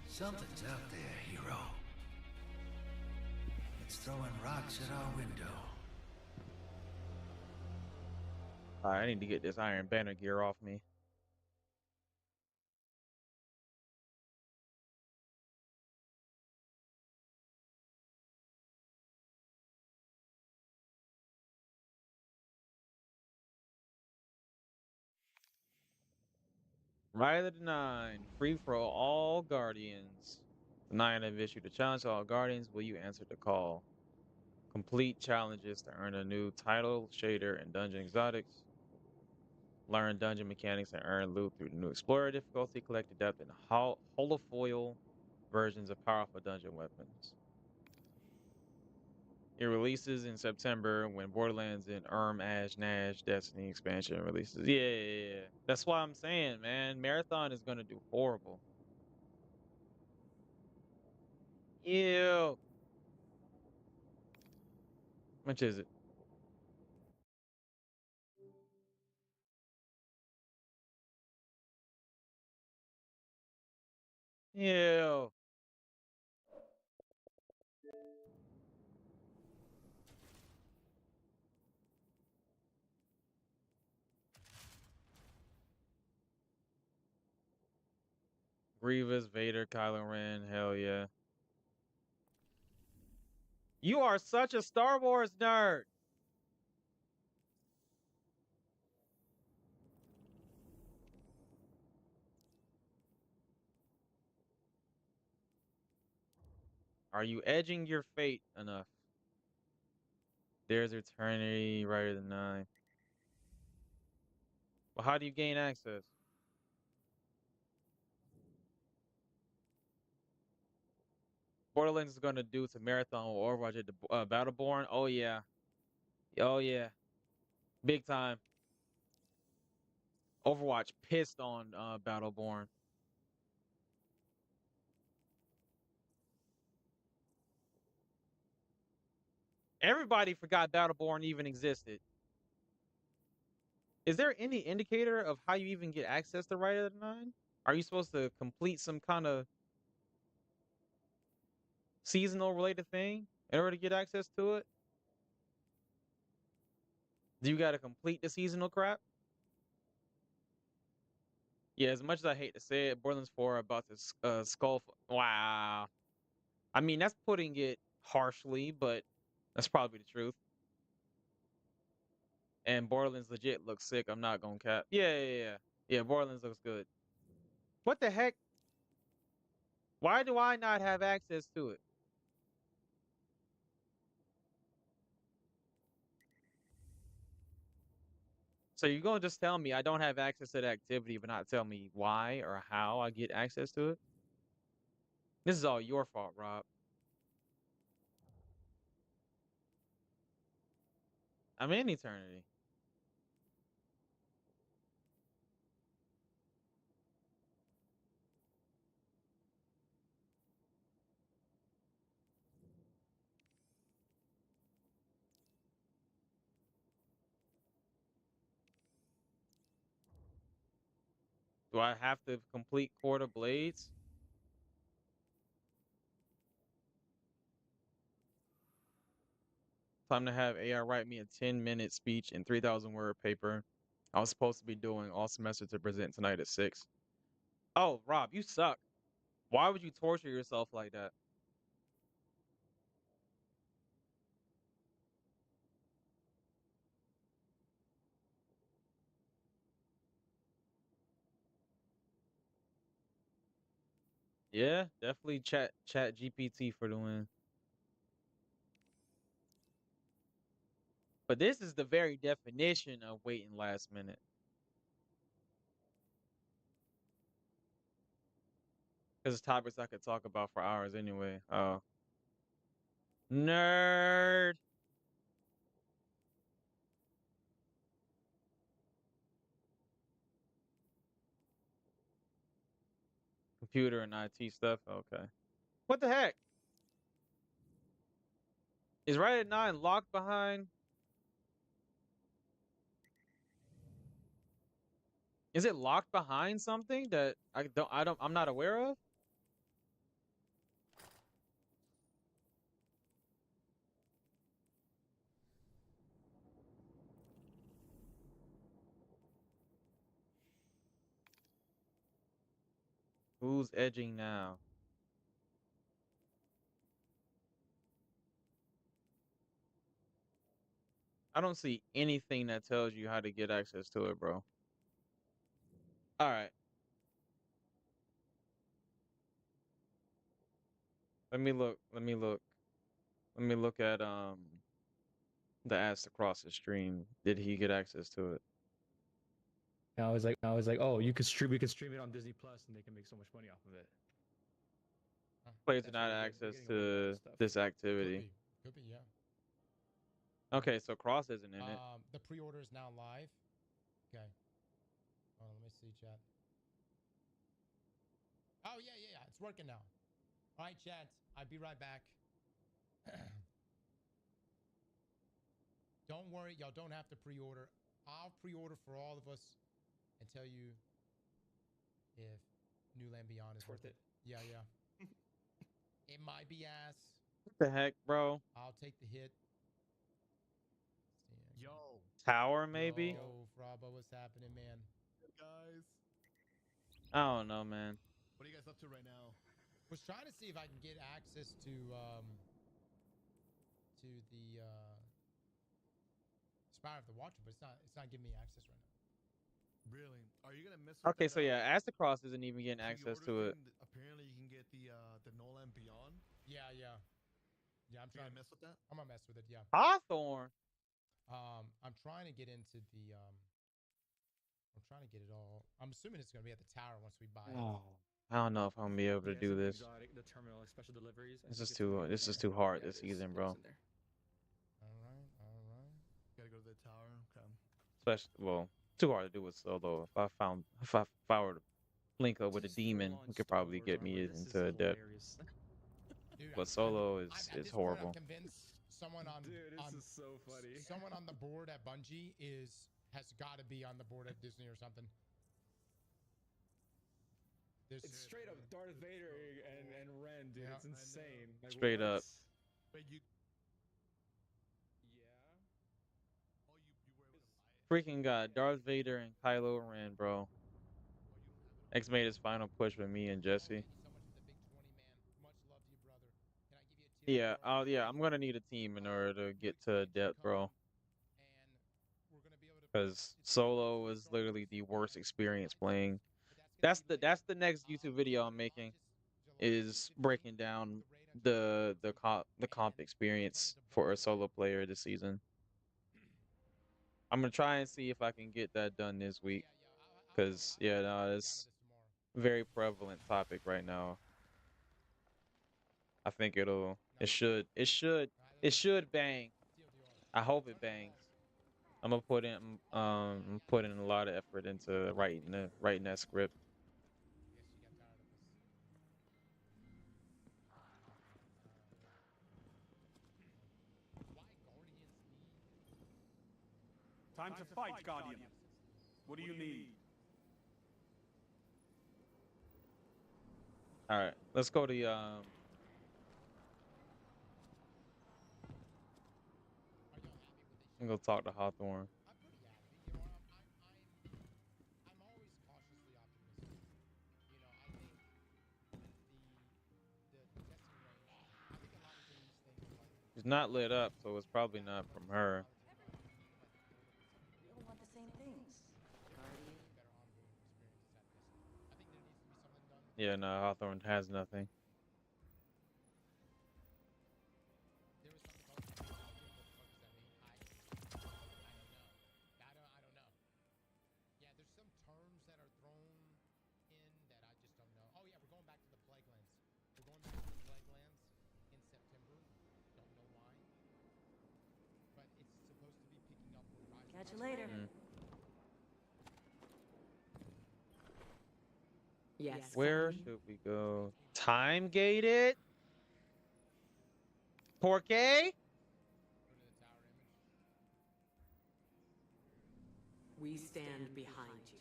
J: Something's out there, hero. It's throwing rocks at our window.
A: Alright, I need to get this Iron Banner gear off me. Right of the 9, free for all Guardians. The 9 have issued a challenge to all Guardians. Will you answer the call? Complete challenges to earn a new title, shader, and dungeon exotics. Learn dungeon mechanics and earn loot through the new Explorer difficulty. Collect adept and holofoil versions of powerful dungeon weapons. It releases in September when Borderlands and Ash Nash Destiny expansion releases. Yeah. That's why I'm saying, man, Marathon is gonna do horrible. Ew. How much is it? Ew. Grievous, Vader, Kylo Ren, hell yeah. You are such a Star Wars nerd. Are you edging your fate enough? There's Eternity, right of the 9. Well, how do you gain access? Borderlands is gonna do to Marathon or Overwatch at the Battleborn. Oh yeah. Oh yeah. Big time. Overwatch pissed on Battleborn. Everybody forgot Battleborn even existed. Is there any indicator of how you even get access to Right of the 9? Are you supposed to complete some kind of seasonal related thing in order to get access to it? Do you got to complete the seasonal crap? Yeah, as much as I hate to say it, Borderlands 4 about to skull. Wow. I mean, that's putting it harshly, but that's probably the truth. And Borderlands legit looks sick. I'm not gonna cap. Yeah, Borderlands looks good. What the heck? Why do I not have access to it? So you're gonna just tell me I don't have access to the activity, but not tell me why or how I get access to it? This is all your fault, Rob. I'm in eternity. Do I have to complete Court of Blades? Time to have AI write me a 10-minute speech and 3,000 word paper. I was supposed to be doing all semester to present tonight at 6. Oh, Rob, you suck. Why would you torture yourself like that? Yeah, definitely chat GPT for the win. But this is the very definition of waiting last minute. Because it's topics I could talk about for hours anyway. Oh. Nerd. Computer and IT stuff. Okay. What the heck? Is Right at 9 locked behind? Is it locked behind something that I'm not aware of? Who's edging now? I don't see anything that tells you how to get access to it, bro. All right. Let me look. Let me look. Let me look at the ads across the stream. Did he get access to it?
K: And I was like, oh, we could stream it on Disney Plus, and they can make so much money off of it.
A: Players do not have access to this activity.
L: Could be, yeah.
A: Okay, so Cross isn't in it.
L: The pre-order is now live. Okay. Hold on, let me see, chat. Oh, yeah. It's working now. All right, chat. I'll be right back. Don't worry, y'all don't have to pre-order. I'll pre-order for all of us and tell you if New Land Beyond is
K: worth it.
L: Yeah. It might be ass.
A: What the heck, bro?
L: I'll take the hit.
G: Yo.
A: Tower, maybe?
L: Yo, Fraba, what's happening, man?
G: Hey, guys.
A: I don't know, man.
G: What are you guys up to right now?
L: Was trying to see if I can get access to the Spire of the Watcher, but it's not giving me access right now.
G: Really? Are you gonna miss? With
A: Okay,
G: that,
A: so yeah, Astacross isn't even getting access to it.
G: Apparently, you can get the No Land Beyond.
L: Yeah. I'm trying to
G: mess with that.
L: I'm gonna mess with it. Yeah.
A: Hawthorne.
L: I'm trying to get into the I'm trying to get it all. I'm assuming it's gonna be at the tower once we buy it.
A: Oh, I don't know if I'm gonna be able to do this.
K: The terminal, like special deliveries.
A: This is too hard this season, bro.
L: All right.
G: Gotta go to the tower. Okay.
A: Especially, too hard to do with solo. If I were to link up with a demon, we could probably get me into a debt.
L: Dude,
A: But solo is horrible.
L: I'm convinced someone on
K: this is so funny.
L: Someone on the board at Bungie has got to be on the board at Disney or something.
K: It's straight up Darth Vader and Ren, dude.
L: Yeah,
K: it's insane. Like,
A: Straight up.
G: Wait, you?
K: Yeah.
G: Oh, you were able to buy it.
A: Freaking God, Darth Vader and Kylo Ren, bro. X made his final push with me and Jesse.
L: Thank you so much for the big 20, man. Much love to you, brother.
A: Yeah, yeah, I'm gonna need a team in order to get to depth, bro. Because solo is literally the worst experience playing. That's the next YouTube video I'm making, is breaking down the comp experience for a solo player this season. I'm gonna try and see if I can get that done this week. Cause yeah, no, it's very prevalent topic right now. I think it should bang. I hope it bangs. I'm gonna put in a lot of effort into writing that script.
G: Time to fight, Guardian. What do you need?
A: All right, let's go to I'm gonna talk to Hawthorne. She's not lit up, so it's probably not from her.
M: We all want the same things. Guardian.
A: Yeah, no, Hawthorne has nothing.
M: Catch you later. Yes.
A: Where should we go? Time gated? Porque?
M: We stand behind you.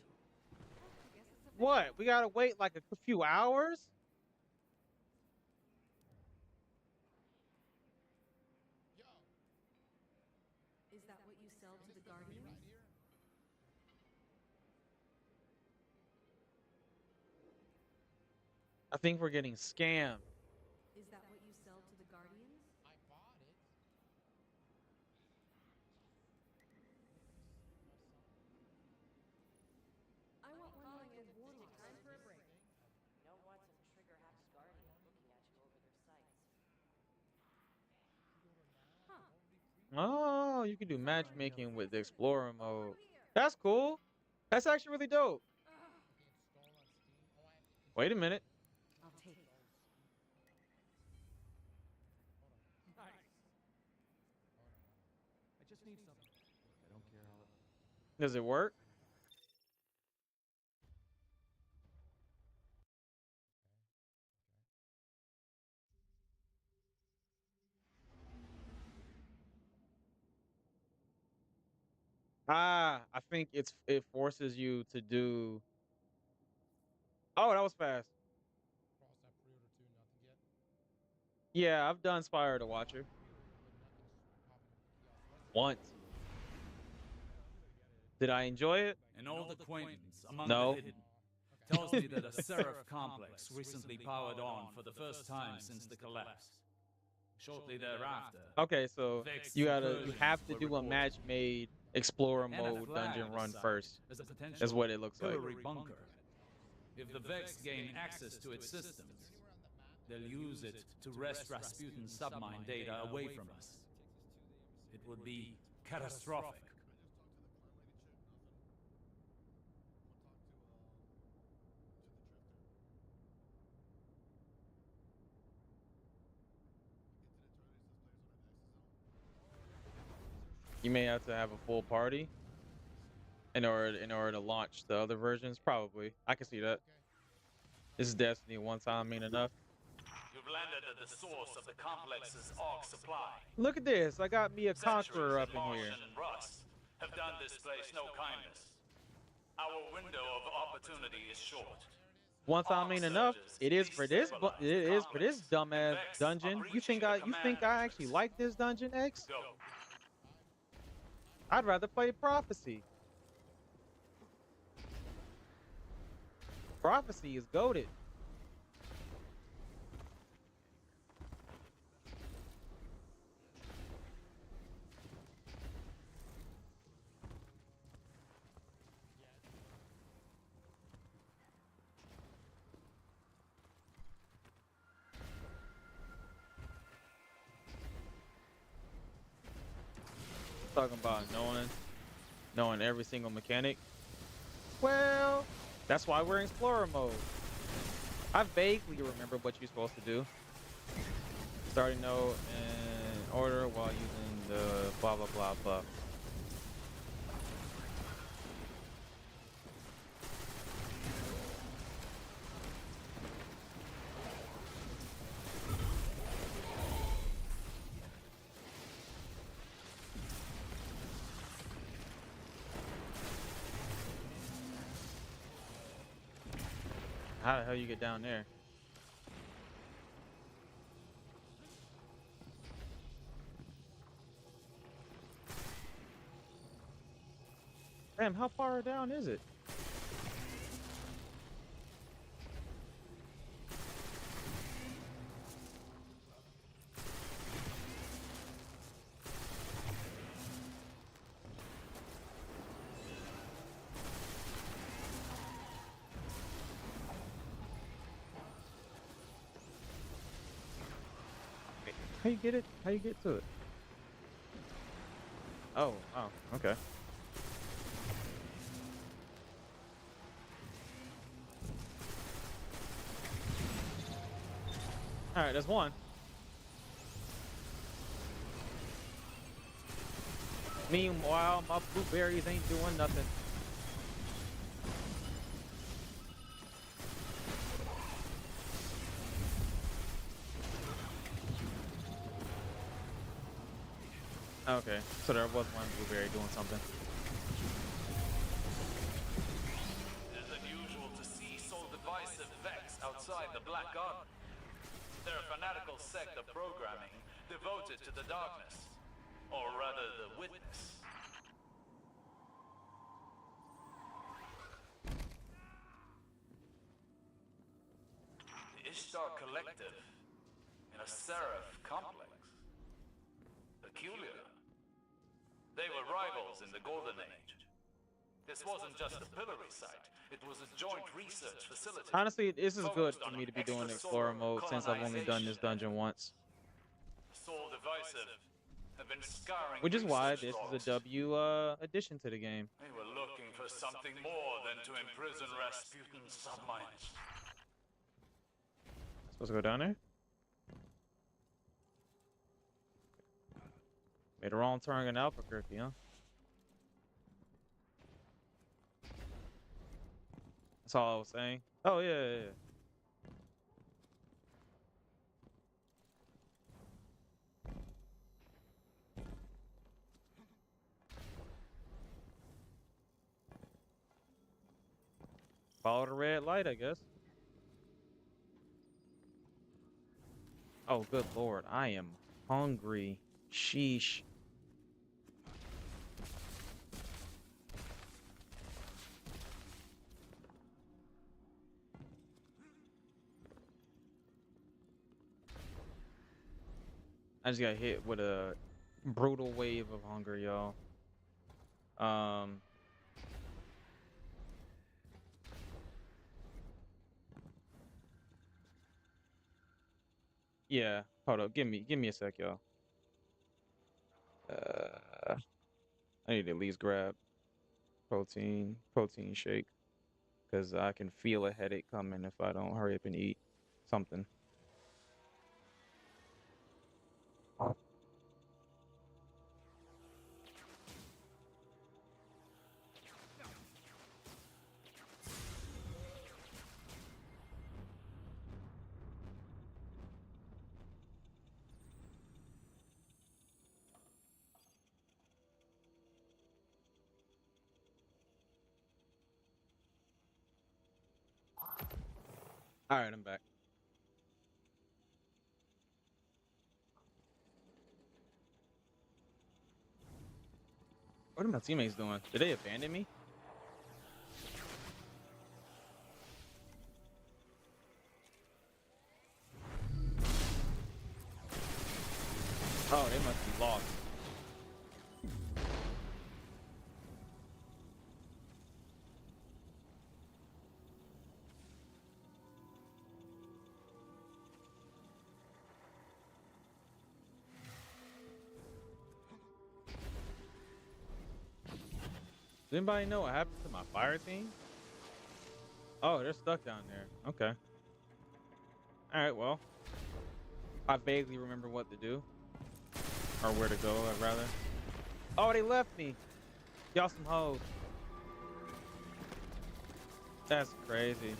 A: What? We gotta wait like a few hours?
M: Is that what you sell to the Guardians?
A: I think we're getting scammed.
M: Is that what you sell to the Guardians?
L: I bought it.
M: I want one like the Warlock. Time for a break. No Watson trigger happy Guardian looking at you over their sights. Huh.
A: Oh, you can do matchmaking with the Explorer mode. That's cool. That's actually really dope. Wait a minute.
M: I'll take it.
G: Nice. I just need something. I don't care how.
A: Does it work? Ah, I think it forces you to do. Oh, that was fast. Yeah, I've done Spire the Watcher once. Did I enjoy it?
N: An old acquaintance among
A: No.
N: the hidden tells me that a Seraph complex recently powered on for the first time since the collapse. Shortly thereafter,
A: Okay, so
N: Vex
A: you
N: incursions
A: have to
N: were
A: do a
N: reported.
A: match made Explorer
N: And a
A: mode
N: flag
A: dungeon
N: of
A: run
N: sight
A: first.
N: as a potential
A: That's what it looks like.
N: pillory bunker. If the Vex gain access to its systems, they'll use it to wrest Rasputin's submine data away from us. It would be catastrophic.
A: You may have to have a full party in order to launch the other versions. Probably, I can see that. This is Destiny. One time mean enough.
N: You've landed at the source of the complex's AUG supply.
A: Look at this. I got me a Conqueror up in
N: Martian
A: here.
N: and Rust have done this place no kindness. Our window of opportunity is short.
A: One time mean enough. It is for this. It is for this dumbass dungeon. You think I actually like this dungeon, X?
N: Go.
A: I'd rather play Prophecy. Prophecy is goated. Talking about knowing every single mechanic. Well, that's why we're in explorer mode. I vaguely remember what you're supposed to do. Starting node in order while using the blah blah blah buff. How the hell you get down there? Damn, how far down is it? How you get it? How you get to it? Oh, okay. All right, there's one. Meanwhile, my blueberries ain't doing nothing. Okay, so there was one blueberry doing something.
O: It is unusual to see so divisive Vex outside the Black Garden. They're a fanatical sect of programming devoted to the darkness, or rather the witness. The Ishtar Collective in a Seraph complex. Peculiar. They were rivals in the Golden Age. This wasn't just a pillory site, it was a joint research facility.
A: Honestly, this is good for me to be doing explorer mode since I've only done this dungeon once.
O: Soul Divisive have been scouring
A: Which is why
O: research
A: this is
O: logs.
A: a W addition to the game.
O: They were looking for something more than to imprison Rasputin's subminds.
A: Supposed to go down there? Made a wrong turn in Albuquerque, huh? That's all I was saying. Oh, yeah. Follow the red light, I guess. Oh, good lord. I am hungry. Sheesh. I just got hit with a brutal wave of hunger, y'all. Yeah, hold up. Give me a sec, y'all. I need to at least grab protein shake, because I can feel a headache coming if I don't hurry up and eat something. All right, I'm back. What are my teammates doing? Did they abandon me? Oh, they must be lost. Does anybody know what happened to my fire team? Oh, they're stuck down there. Okay. All right, well. I vaguely remember what to do. Or where to go, rather. Oh, they left me. Y'all some hoes. That's crazy.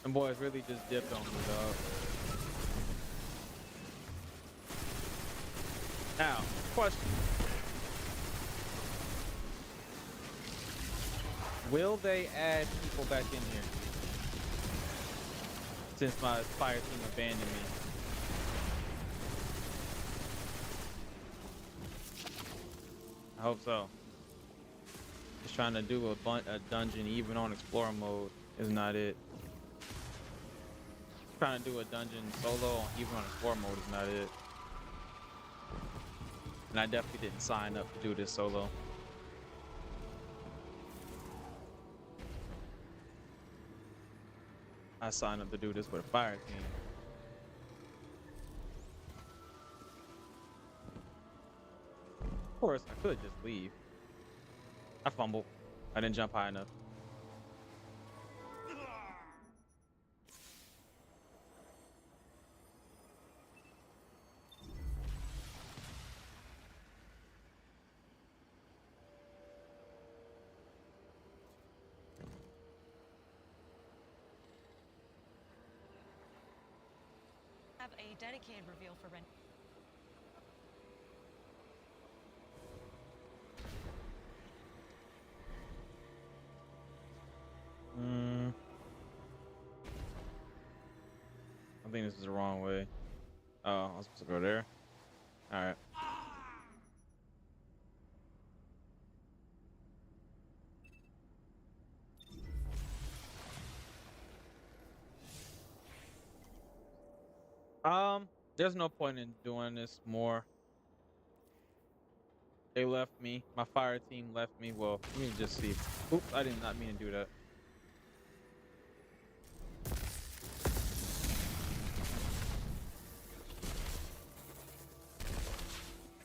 A: Them boys really just dipped on me, dog. Now, question. Will they add people back in here? Since my fire team abandoned me. I hope so. Just trying to do a dungeon even on explorer mode is not it. Trying to do a dungeon solo even on explorer mode is not it. And I definitely didn't sign up to do this solo. I signed up to do this with a fire team. Of course, I could just leave. I fumbled. I didn't jump high enough.
E: Have a dedicated reveal for Ren.
A: I think this is the wrong way. Oh, I was supposed to go there. All right. There's no point in doing this more. They left me. My fire team left me. Well, let me just see. Oops, I did not mean to do that.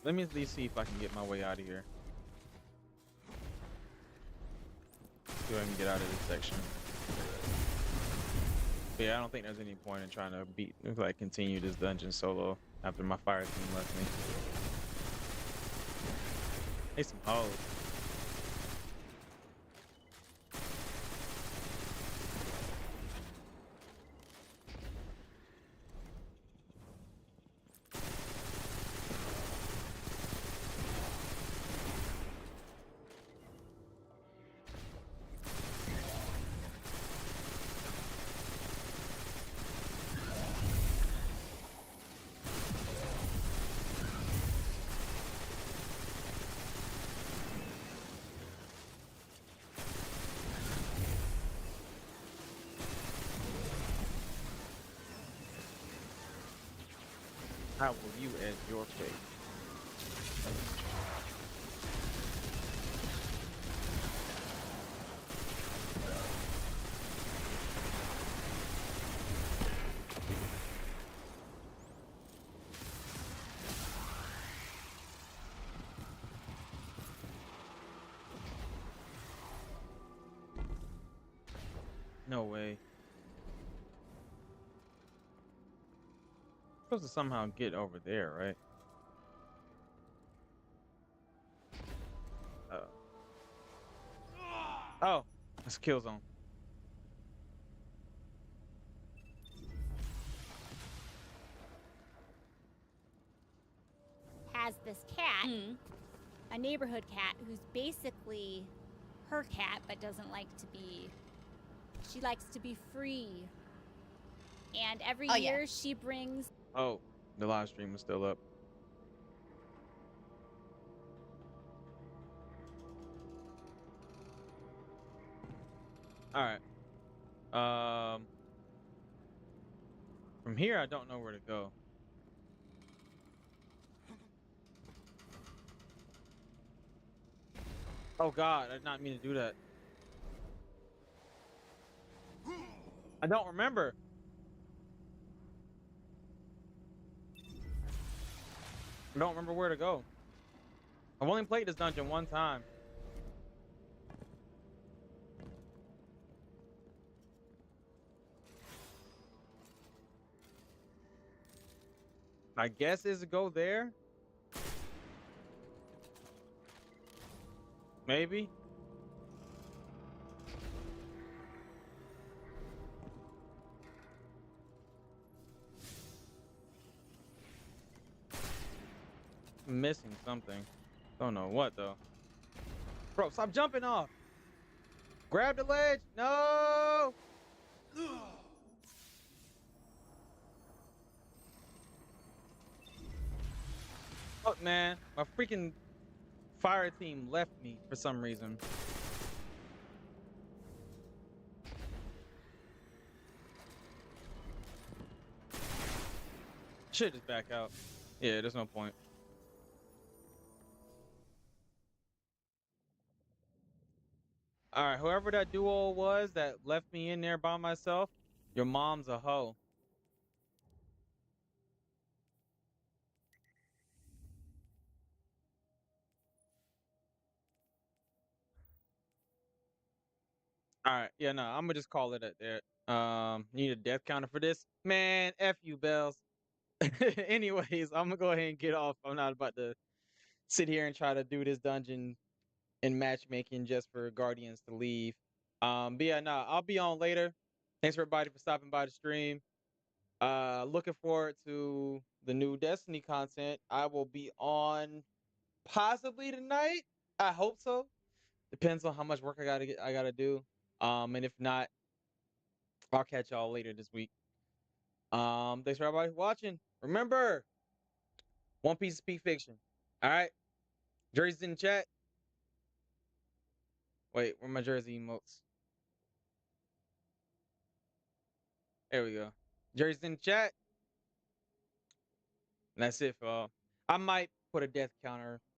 A: Let me at least see if I can get my way out of here. See if I can get out of this section. But yeah, I don't think there's any point in trying to continue this dungeon solo after my fire team left me. Hey, some hoes. How will you end your fate? No way. Supposed to somehow get over there, right? Oh, it's a kill zone.
P: Has this cat, a neighborhood cat, who's basically her cat, but doesn't like to be. She likes to be free. And every year she brings.
A: Oh, the live stream is still up. All right. From here, I don't know where to go. Oh God, I did not mean to do that. I don't remember. I don't remember where to go. I've only played this dungeon one time. I guess is go there. Maybe. I'm missing something. Don't know what though. Bro, stop jumping off. Grab the ledge. No. Look, man, my freaking fire team left me for some reason. Should just back out. Yeah, there's no point. All right, whoever that duo was that left me in there by myself, your mom's a hoe. All right, yeah, no, I'm gonna just call it at there. Need a death counter for this, man. F you, Bells. Anyways, I'm gonna go ahead and get off. I'm not about to sit here and try to do this dungeon and matchmaking just for Guardians to leave. But yeah, no, I'll be on later. Thanks everybody for stopping by the stream. Looking forward to the new Destiny content. I will be on possibly tonight. I hope so. Depends on how much work I gotta do. And if not, I'll catch y'all later this week. Thanks for everybody watching. Remember, One Piece is peak fiction. All right, jerseys in the chat. Wait, where are my jersey emotes? There we go. Jerseys in the chat. And that's it for all. I might put a death counter